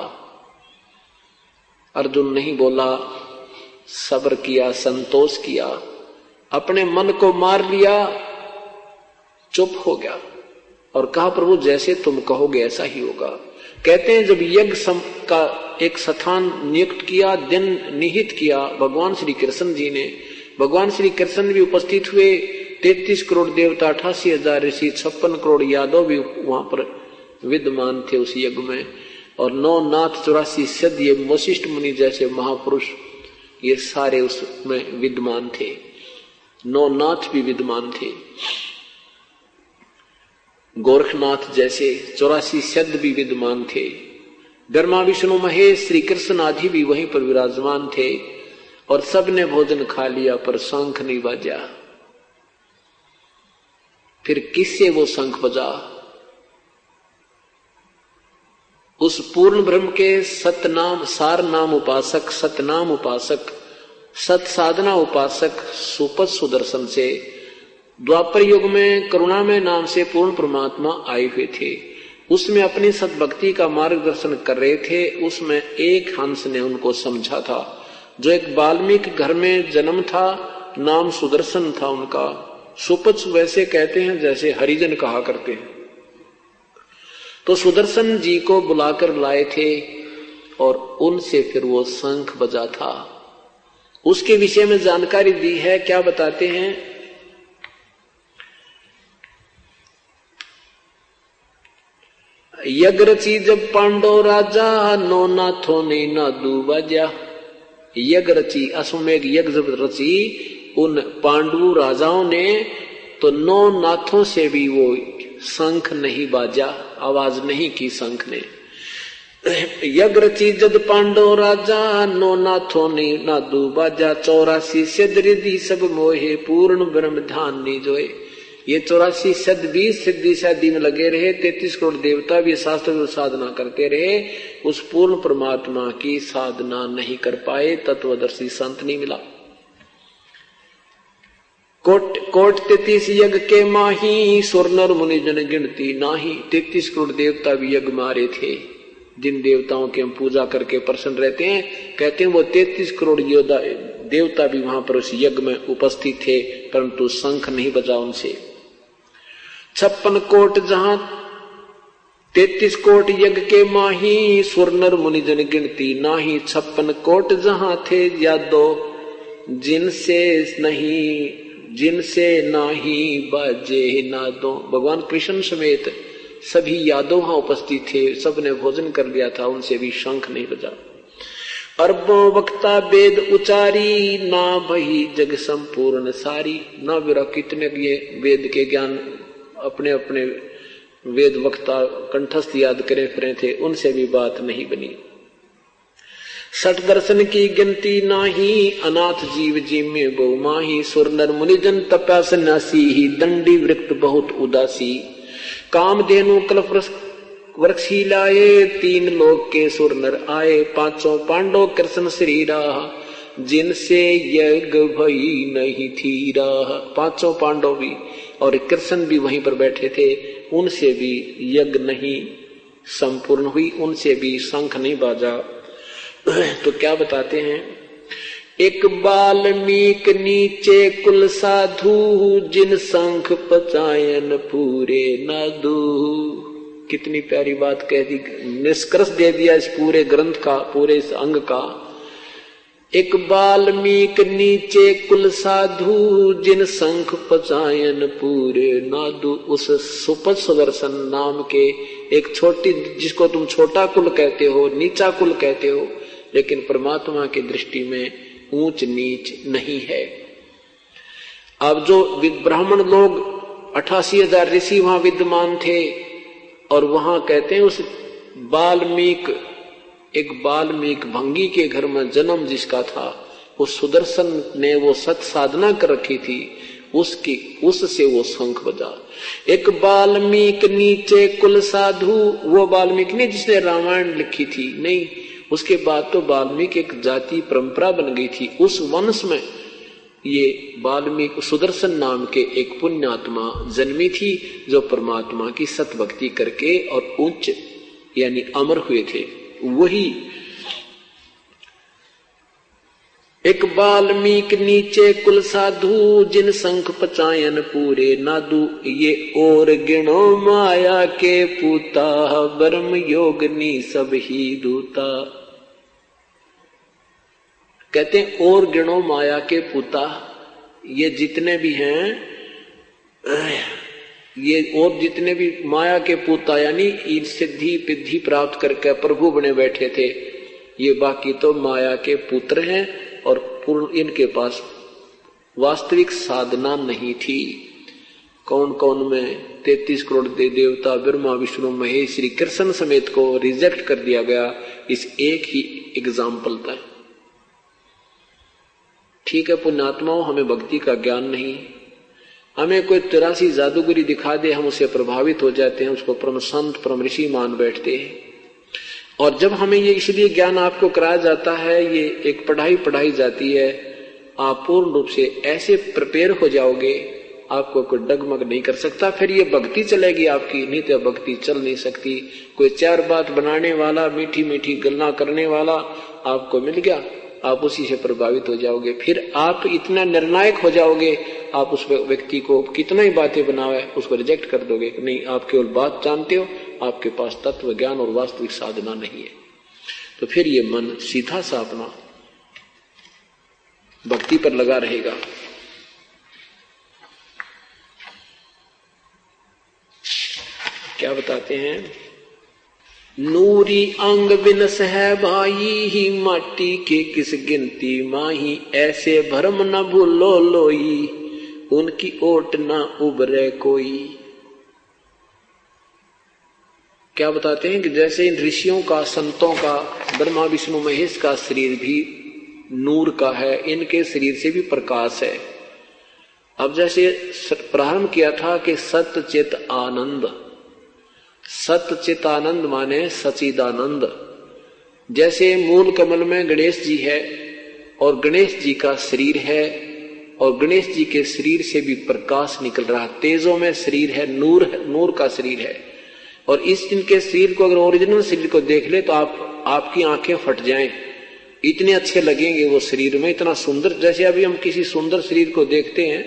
अर्जुन नहीं बोला, सब्र किया, संतोष किया, अपने मन को मार लिया, चुप हो गया और कहा प्रभु जैसे तुम कहोगे ऐसा ही होगा। कहते हैं जब यज्ञ का एक स्थान नियुक्त किया, दिन निहित किया भगवान श्री कृष्ण जी ने, भगवान श्री कृष्ण भी उपस्थित हुए, 33 करोड़ देवता, 88,000 ऋषि, 56 करोड़ यादव भी वहां पर विद्यमान थे उस यज्ञ में, और 9 नाथ 84 सिद्ध, ये वशिष्ठ मुनि जैसे महापुरुष ये सारे उसमें विद्यमान थे, 9 नाथ भी विद्यमान थे, गोरखनाथ जैसे 84 सिद्ध भी विद्यमान थे, ब्रह्मा विष्णु महेश श्री कृष्ण आदि भी वहीं पर विराजमान थे, और सबने भोजन खा लिया पर शंख नहीं बजा। फिर किससे वो शंख बजा? उस पूर्ण ब्रह्म के सतनाम सार नाम उपासक, सतनाम उपासक, सत साधना उपासक सुपथ सुदर्शन से द्वापर युग में करुणामय नाम से पूर्ण परमात्मा आए हुए थे। उसमें अपनी सतभक्ति का मार्गदर्शन कर रहे थे। उसमें एक हंस ने उनको समझा था, जो एक वाल्मीकि घर में जन्म था, नाम सुदर्शन था उनका। सुपथ वैसे कहते हैं जैसे हरिजन कहा करते हैं। तो सुदर्शन जी को बुलाकर लाए थे और उनसे फिर वो शंख बजा था। उसके विषय में जानकारी दी है। क्या बताते हैं? यज्ञ रची जब पांडव राजा, नो नाथों ने ना दूबाजा। यज्ञ रची, अश्वमेघ यज्ञ जब रची उन पांडव राजाओं ने, तो 9 नाथों से भी वो शंख नहीं बाजा, आवाज नहीं की शंख ने। यज्ञ रची जद पांडव राजा, नो नाथों ने ना दूबाजा। 84 सिद्ध रिद्धि सब मोहे, पूर्ण ब्रह्म ध्यान नी जोए। ये 84 सिद्ध भी सिद्धि शादी में लगे रहे, 33 करोड़ देवता भी शास्त्र में साधना करते रहे, उस पूर्ण परमात्मा की साधना नहीं कर पाए, तत्वदर्शी संत नहीं मिला। कोट 33 यज्ञ के माही, सुर नर मुनि जन गिनती नाही। 33 करोड़ देवता भी यज्ञ मारे थे, जिन देवताओं की हम पूजा करके प्रसन्न रहते हैं। कहते हैं वो 33 करोड़ योद्धा देवता भी वहां पर उस यज्ञ में उपस्थित थे, परंतु शंख नहीं बजा उनसे। 56 कोट जहां 33 कोट यज्ञ के माही, सुर नर मुनि जन गिनती नाही। 56 कोट जहां थे यादव, जिनसे नाही बाजे नादो। भगवान कृष्ण समेत सभी यादव वहां उपस्थित थे, सबने भोजन कर लिया था, उनसे भी शंख नहीं बजा। अरबों वक्ता वेद उचारी, ना भई जग संपूर्ण सारी। ना विरा कितने ये वेद के ज्ञान अपने अपने वेद वक्ता कंठस्थ याद करे फिरे थे, उनसे भी बात नहीं बनी। 60 दर्शन की गिनती नाही, अनाथ जीव जी में बहु माही। सुर नर मुनि जन तपया सन्यासी ही, दंडी वृक्त बहुत उदासी। काम धेनु कल्प वृक्ष ही लाए, 3 लोक के सुर नर आए। 5 पांडव कृष्ण श्री राह, जिनसे यज्ञ भई नहीं थी राह। 5 पांडव भी और कृष्ण भी वहीं पर बैठे थे, उनसे भी यज्ञ नहीं संपूर्ण हुई, उनसे भी शंख नहीं बाजा। तो क्या बताते हैं? एक बाल्मीक नीचे कुल साधु, जिन शंख पचायन पूरे नादू। कितनी प्यारी बात कह दी, निष्कर्ष दे दिया इस पूरे ग्रंथ का, पूरे इस अंग का। एक बाल्मीक नीचे कुल साधु, जिन शंख पचायन पूरे नादू। उस सुपथ सुदर्शन नाम के एक छोटी, जिसको तुम छोटा कुल कहते हो, नीचा कुल कहते हो, लेकिन परमात्मा की दृष्टि में ऊंच नीच नहीं है। अब जो ब्राह्मण लोग 88,000 ऋषि वहां विद्यमान थे। और वहां कहते हैं उस वाल्मीकि भंगी के घर में जन्म जिसका था, उस सुदर्शन ने वो सत साधना कर रखी थी, उससे वो शंख बजा। एक वाल्मीकि नीचे कुल साधु, वो वाल्मीकि नहीं जिसने रामायण लिखी थी, नहीं, उसके बाद तो वाल्मीकि एक जाति परंपरा बन गई थी। उस वंश में ये वाल्मीकि सुदर्शन नाम के एक पुण्यात्मा जन्मी थी, जो परमात्मा की सत भक्ति करके और उच्च यानी अमर हुए थे। वही एक वाल्मीकि नीचे कुल साधु, जिन शंख पचायन पूरे नादू, ये और गिणो माया के पूता, ब्रह्म योगनी सब ही दूता। कहते हैं और गिणो माया के पूता, ये जितने भी हैं, ये और जितने भी माया के पूता यानी सिद्धि पिद्धि प्राप्त करके प्रभु बने बैठे थे, ये बाकी तो माया के पुत्र हैं और पूर्ण इनके पास वास्तविक साधना नहीं थी। कौन कौन में 33 करोड़ देवता ब्रह्मा विष्णु महेश श्री कृष्ण समेत को रिजेक्ट कर दिया गया, इस एक ही एग्जाम्पल था। ठीक है पुण्यात्माओं, हमें भक्ति का ज्ञान नहीं, हमें कोई 83 जादूगरी दिखा दे, हम उसे प्रभावित हो जाते हैं, उसको परम संत परम ऋषि मान बैठते हैं। और जब हमें ये इसलिए ज्ञान आपको कराया जाता है, ये एक पढ़ाई जाती है, आप पूर्ण रूप से ऐसे प्रिपेयर हो जाओगे, आपको कोई डगमग नहीं कर सकता। फिर ये भक्ति चलेगी आपकी, नहीं तो भक्ति चल नहीं सकती। कोई चार बात बनाने वाला, मीठी मीठी गल्ला करने वाला आपको मिल गया, आप उसी से प्रभावित हो जाओगे। फिर आप इतना निर्णायक हो जाओगे, आप उस व्यक्ति को कितना ही बातें बनावे उसको रिजेक्ट कर दोगे। नहीं, आप केवल बात जानते हो, आपके पास तत्व ज्ञान और वास्तविक साधना नहीं है। तो फिर ये मन सीधा सा अपना भक्ति पर लगा रहेगा। क्या बताते हैं, नूरी अंग बिनस है भाई, ही माटी के किस गिनती माही, ऐसे भरम न भूलो लोई, उनकी ओट न उबरे कोई। क्या बताते हैं कि जैसे इन ऋषियों का, संतों का, ब्रह्मा विष्णु महेश का शरीर भी नूर का है, इनके शरीर से भी प्रकाश है। अब जैसे प्रारंभ किया था कि सत्य चित आनंद, सत्य चित आनंद माने सचिदानंद। जैसे मूल कमल में गणेश जी है और गणेश जी का शरीर है, और गणेश जी के शरीर से भी प्रकाश निकल रहा, तेजों में शरीर है, नूर का शरीर है। और इस इनके शरीर को अगर ओरिजिनल शरीर को देख ले तो आपकी आंखें फट जाएं, इतने अच्छे लगेंगे वो शरीर में, इतना सुंदर। जैसे अभी हम किसी सुंदर शरीर को देखते हैं,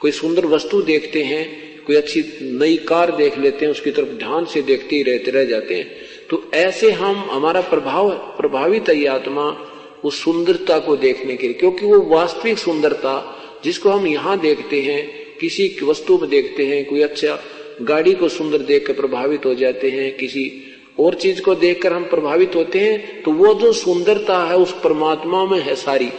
कोई सुंदर वस्तु देखते हैं, कोई अच्छी नई कार देख लेते हैं, उसकी तरफ ध्यान से देखते ही रहते रह जाते हैं। तो ऐसे हमारा प्रभावित है आत्मा उस सुंदरता को देखने के लिए, क्योंकि वो वास्तविक सुंदरता जिसको हम यहाँ देखते हैं, किसी वस्तु में देखते हैं, कोई अच्छा गाड़ी को सुंदर देख कर प्रभावित हो जाते हैं, किसी और चीज को देखकर हम प्रभावित होते हैं, तो वो जो सुंदरता है उस परमात्मा में है सारी,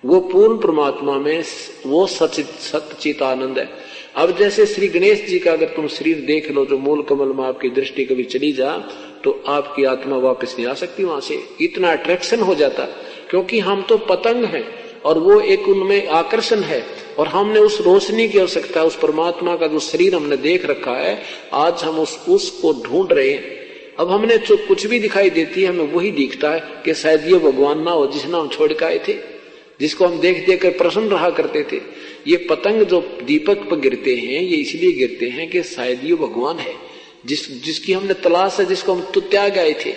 वो पूर्ण परमात्मा में वो सच्चित आनंद है। अब जैसे श्री गणेश जी का अगर तुम शरीर देख लो, जो मूल कमल में आपकी दृष्टि कभी चली जा, तो आपकी आत्मा वापस नहीं आ सकती वहां से, इतना अट्रैक्शन हो जाता। क्योंकि हम तो पतंग हैं और वो एक उनमें आकर्षण है, और हमने उस रोशनी की आवश्यकता, उस परमात्मा का जो शरीर हमने देख रखा है, आज हम उसको ढूंढ रहे हैं। अब हमने जो कुछ भी दिखाई देती है, हमें वही दिखता है कि शायद ये भगवान ना हो जिसने हम छोड़ के आए थे, जिसको हम देख देख कर प्रसन्न रहा करते थे। ये पतंग जो दीपक पर गिरते हैं, ये इसलिए गिरते हैं कि शायद ये भगवान है जिसकी हमने तलाश है, जिसको हम तो त्याग आए थे,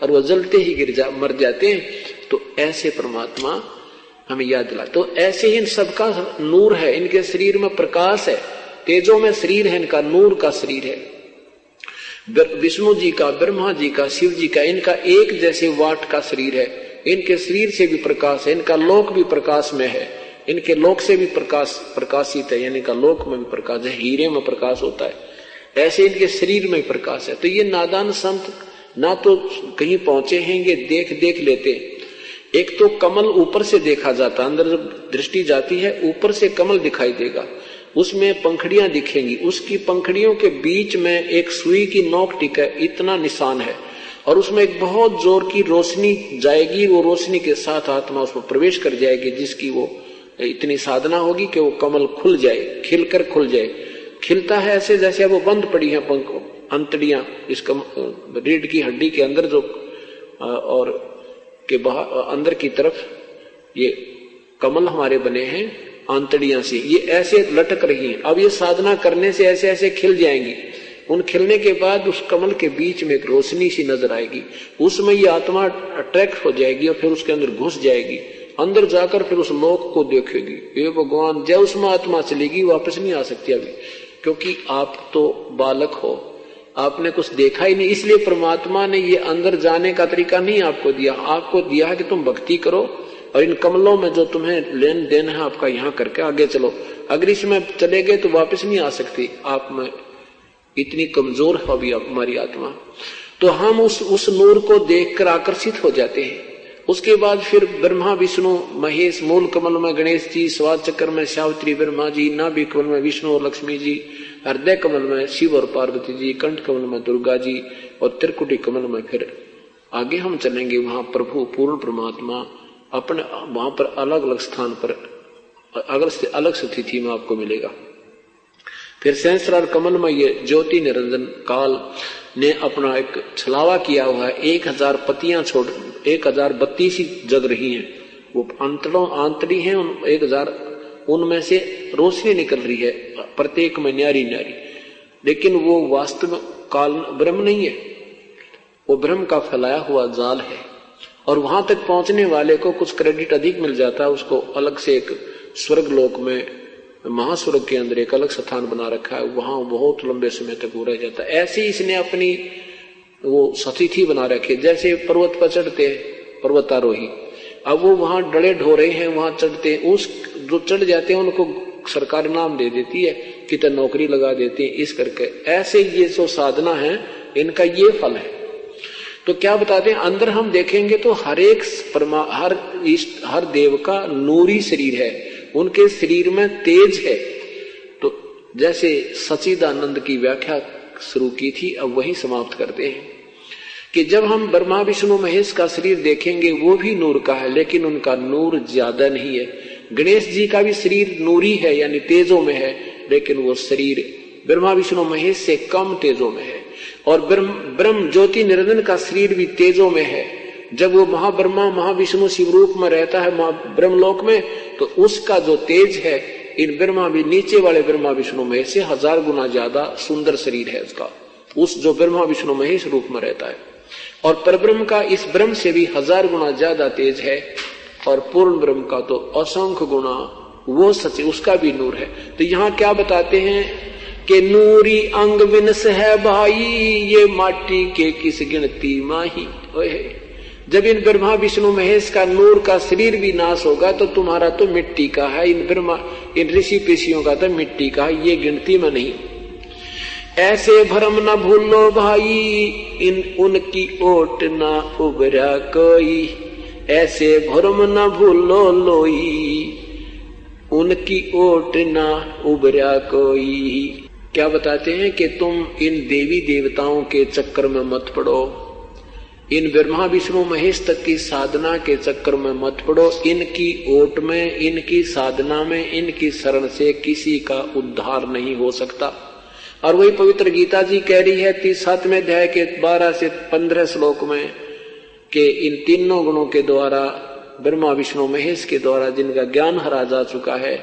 और वो जलते ही मर जाते हैं। तो ऐसे परमात्मा हमें याद दिला। तो ऐसे ही इन सबका नूर है, इनके शरीर में प्रकाश है, तेजों में शरीर है, इनका नूर का शरीर है। विष्णु जी का, ब्रह्मा जी का, शिव जी का, इनका एक जैसे वाट का शरीर है, इनके शरीर से भी प्रकाश है, इनका लोक भी प्रकाश में है, इनके लोक से भी प्रकाशित है, यानी का लोक में भी प्रकाश है, हीरे में प्रकाश होता है, ऐसे इनके शरीर में प्रकाश है। तो ये नादान संत ना तो कहीं पहुंचे हैंगे, देख लेते। एक तो कमल ऊपर से देखा जाता, अंदर जब दृष्टि जाती है ऊपर से कमल दिखाई देगा, उसमें पंखड़ियां दिखेंगी, उसकी पंखड़ियों के बीच में एक सुई की नोक टिक है, इतना निशान है, और उसमें एक बहुत जोर की रोशनी जाएगी, वो रोशनी के साथ आत्मा उसमें प्रवेश कर जाएगी, जिसकी वो इतनी साधना होगी कि वो कमल खुल जाए, खिलकर खुल जाए। खिलता है ऐसे जैसे वो बंद पड़ी है अंतड़ियां, इसका रीढ़ की हड्डी के अंदर जो और के बाहर अंदर की तरफ ये कमल हमारे बने हैं आंतड़ियां से, ये ऐसे लटक रही हैं। अब ये साधना करने से ऐसे ऐसे खिल जाएंगी। उन खिलने के बाद उस कमल के बीच में एक रोशनी सी नजर आएगी, उसमें ये आत्मा अट्रैक्ट हो जाएगी और फिर उसके अंदर घुस जाएगी। अंदर जाकर फिर उस लोक को देखेगी, ये भगवान, जब उसमें आत्मा चलेगी वापस नहीं आ सकती अभी, क्योंकि आप तो बालक हो, आपने कुछ देखा ही नहीं। इसलिए परमात्मा ने ये अंदर जाने का तरीका नहीं आपको दिया, आपको दिया है कि तुम भक्ति करो और इन कमलों में जो तुम्हें लेन देन है आपका यहाँ करके आगे चलो। अगर इसमें चले गए तो वापस नहीं आ सकती, आप में इतनी कमजोर है अभी हमारी आत्मा। तो हम उस नूर को देखकर आकर्षित हो जाते हैं। उसके बाद फिर ब्रह्मा विष्णु महेश, मूल कमल में गणेश जी, स्वाद चक्र में सावित्री ब्रह्मा जी, नाभि कमल में विष्णु और लक्ष्मी जी, हृदय कमल में शिव और पार्वती जी, कंठ कमल में दुर्गा जी और त्रिकुटी कमल में फिर आगे हम चलेंगे, वहां प्रभु पूर्ण परमात्मा अपने वहां पर अलग अलग स्थान पर अलग स्थिति में आपको मिलेगा। फिर सहस्रार कमल में ये ज्योति निरंजन काल ने अपना एक छलावा किया हुआ है, 1000 पतियां छोड़ 1032 ही जग रही हैं, वो आंतड़ी हैं, 1000 उनमें से रोशनी निकल रही है, प्रत्येक में न्यारी न्यारी, लेकिन वो वास्तव काल ब्रह्म नहीं है, वो ब्रह्म का फैलाया हुआ जाल है। और वहां तक पहुंचने वाले को कुछ क्रेडिट अधिक मिल जाता है, उसको अलग से एक स्वर्ग लोक में, महास्वर्ग के अंदर एक अलग स्थान बना रखा है, वहां बहुत लंबे समय तक वो रह जाता है। ऐसे ही इसने अपनी वो स्थिति बना रखी, जैसे पर्वत पर चढ़ते पर्वतारोही, अब वो वहां डड़े ढोरे हैं, वहां चढ़ते, उस जो चढ़ जाते हैं उनको सरकार नाम दे देती है, कितने नौकरी लगा देती है, इस करके। ऐसे ये जो साधना है इनका ये फल है। तो क्या बताते हैं, अंदर हम देखेंगे तो हर देव का नूरी शरीर है, उनके शरीर में तेज है। तो जैसे सच्चिदानंद की व्याख्या शुरू की थी, अब वही समाप्त करते हैं कि जब हम ब्रह्मा विष्णु महेश का शरीर देखेंगे वो भी नूर का है, लेकिन उनका नूर ज्यादा नहीं है। गणेश जी का भी शरीर नूरी है, यानी तेजों में है, लेकिन वो शरीर ब्रह्मा विष्णु महेश से कम तेजों में है। और ब्रह्म ज्योति निरंजन का शरीर भी तेजों में है। जब वो महाब्रह्मा महाविष्णु शिव रूप में रहता है ब्रह्मलोक में, तो उसका जो तेज है इन ब्रह्मा भी नीचे वाले ब्रह्मा विष्णु महेश से 1000 गुना ज्यादा सुंदर शरीर है उसका, उस जो ब्रह्मा विष्णु महेश रूप में रहता है। और परब्रह्म का इस ब्रह्म से भी 1000 गुना ज्यादा तेज है, और पूर्ण ब्रह्म का तो असंख्य गुना वो सच, उसका भी नूर है। तो यहाँ क्या बताते हैं कि नूरी अंग विनस है भाई, ये माटी के किस गिनती माही। जब इन ब्रह्मा विष्णु महेश का नूर का शरीर भी नाश होगा तो तुम्हारा तो मिट्टी का है, इन ऋषि पेशियों का तो मिट्टी का है, ये गिनती में नहीं। ऐसे भरम न भूलो भाई, उनकी ओट न उबरा कोई, ऐसे भरम न भूलो लोई, उनकी ओट न उबरा कोई। क्या बताते हैं कि तुम इन देवी देवताओं के चक्कर में मत पड़ो, इन ब्रह्मा विष्णु महेश तक की साधना के चक्कर में मत पड़ो। इनकी ओट में, इनकी साधना में, इनकी शरण से किसी का उद्धार नहीं हो सकता। और वही पवित्र गीता जी कह रही है 37वें अध्याय के 12 से 15 श्लोक में कि इन तीनों गुणों के द्वारा, ब्रह्मा विष्णु महेश के द्वारा जिनका ज्ञान हरा जा चुका है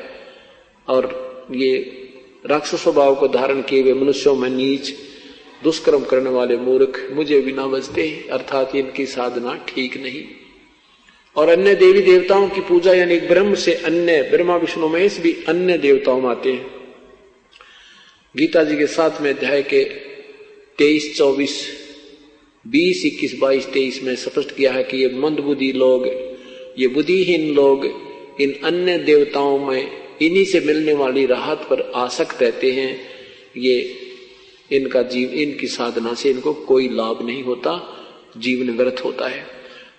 और ये राक्षस स्वभाव को धारण किए हुए मनुष्यों में नीच दुष्कर्म करने वाले मूर्ख मुझे भी ना बचते, अर्थात इनकी साधना ठीक नहीं। और अन्य देवी देवताओं की पूजा, यानी ब्रह्म से अन्य ब्रह्मा विष्णु महेश भी अन्य देवताओं में आते हैं। गीता जी के 7वें अध्याय के 23, 24, 20, 21, 22, 23 में स्पष्ट किया है कि ये मंदबुद्धि लोग, ये बुद्धिहीन लोग इन अन्य देवताओं में इन्हीं से मिलने वाली राहत पर आसक्त रहते हैं। ये इनकी साधना से इनको कोई लाभ नहीं होता, जीवन व्यर्थ होता है।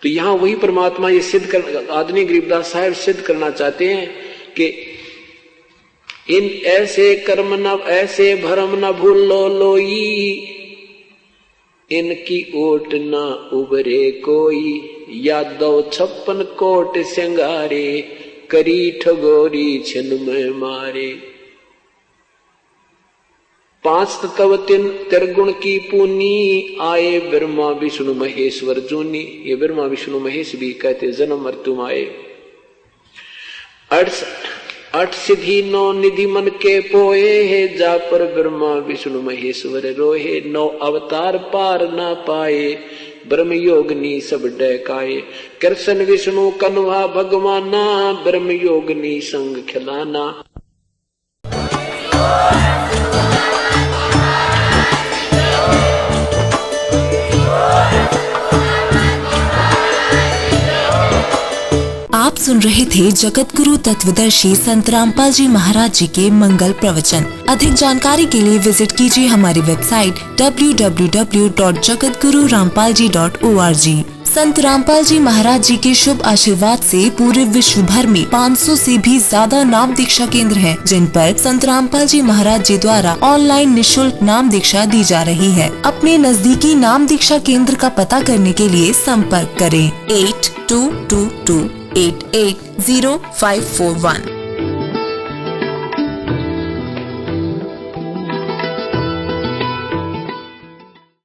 तो यहाँ वही परमात्मा ये सिद्ध कर, आदरणीय गरीबदास साहब सिद्ध करना चाहते हैं कि इन ऐसे कर्म न ऐसे भरम न भूलो लोई, इनकी ओट न उबरे कोई। यादव 56 कोट सिंगारे, करी ठगोरी छिन में मारे। 5 तत्व 3 त्रिगुण की पूनी, आए ब्रह्मा विष्णु महेश्वर जूनी। ये ब्रह्मा विष्णु महेश भी कहते जन्म मृत्यु आए। 8 सिद्धि 9 निधि मन के पोए है, जा पर ब्रह्मा विष्णु महेश्वर रोहे। 9 अवतार पार ना पाए, ब्रह्म योगनी सब डकाए। कृष्ण विष्णु कन्वा भगवाना, ब्रह्म योगनी संग खिलाना। आप सुन रहे थे जगत गुरु तत्वदर्शी संत रामपाल जी महाराज जी के मंगल प्रवचन। अधिक जानकारी के लिए विजिट कीजिए हमारी वेबसाइट www.jagatgururampalji.org। संत रामपाल जी महाराज जी के शुभ आशीर्वाद से पूरे विश्व भर में 500 से भी ज्यादा नाम दीक्षा केंद्र हैं, जिन पर संत रामपाल जी महाराज जी द्वारा ऑनलाइन निशुल्क नाम दीक्षा दी जा रही है। अपने नजदीकी नाम दीक्षा केंद्र का पता करने के लिए संपर्क करें 8222880541।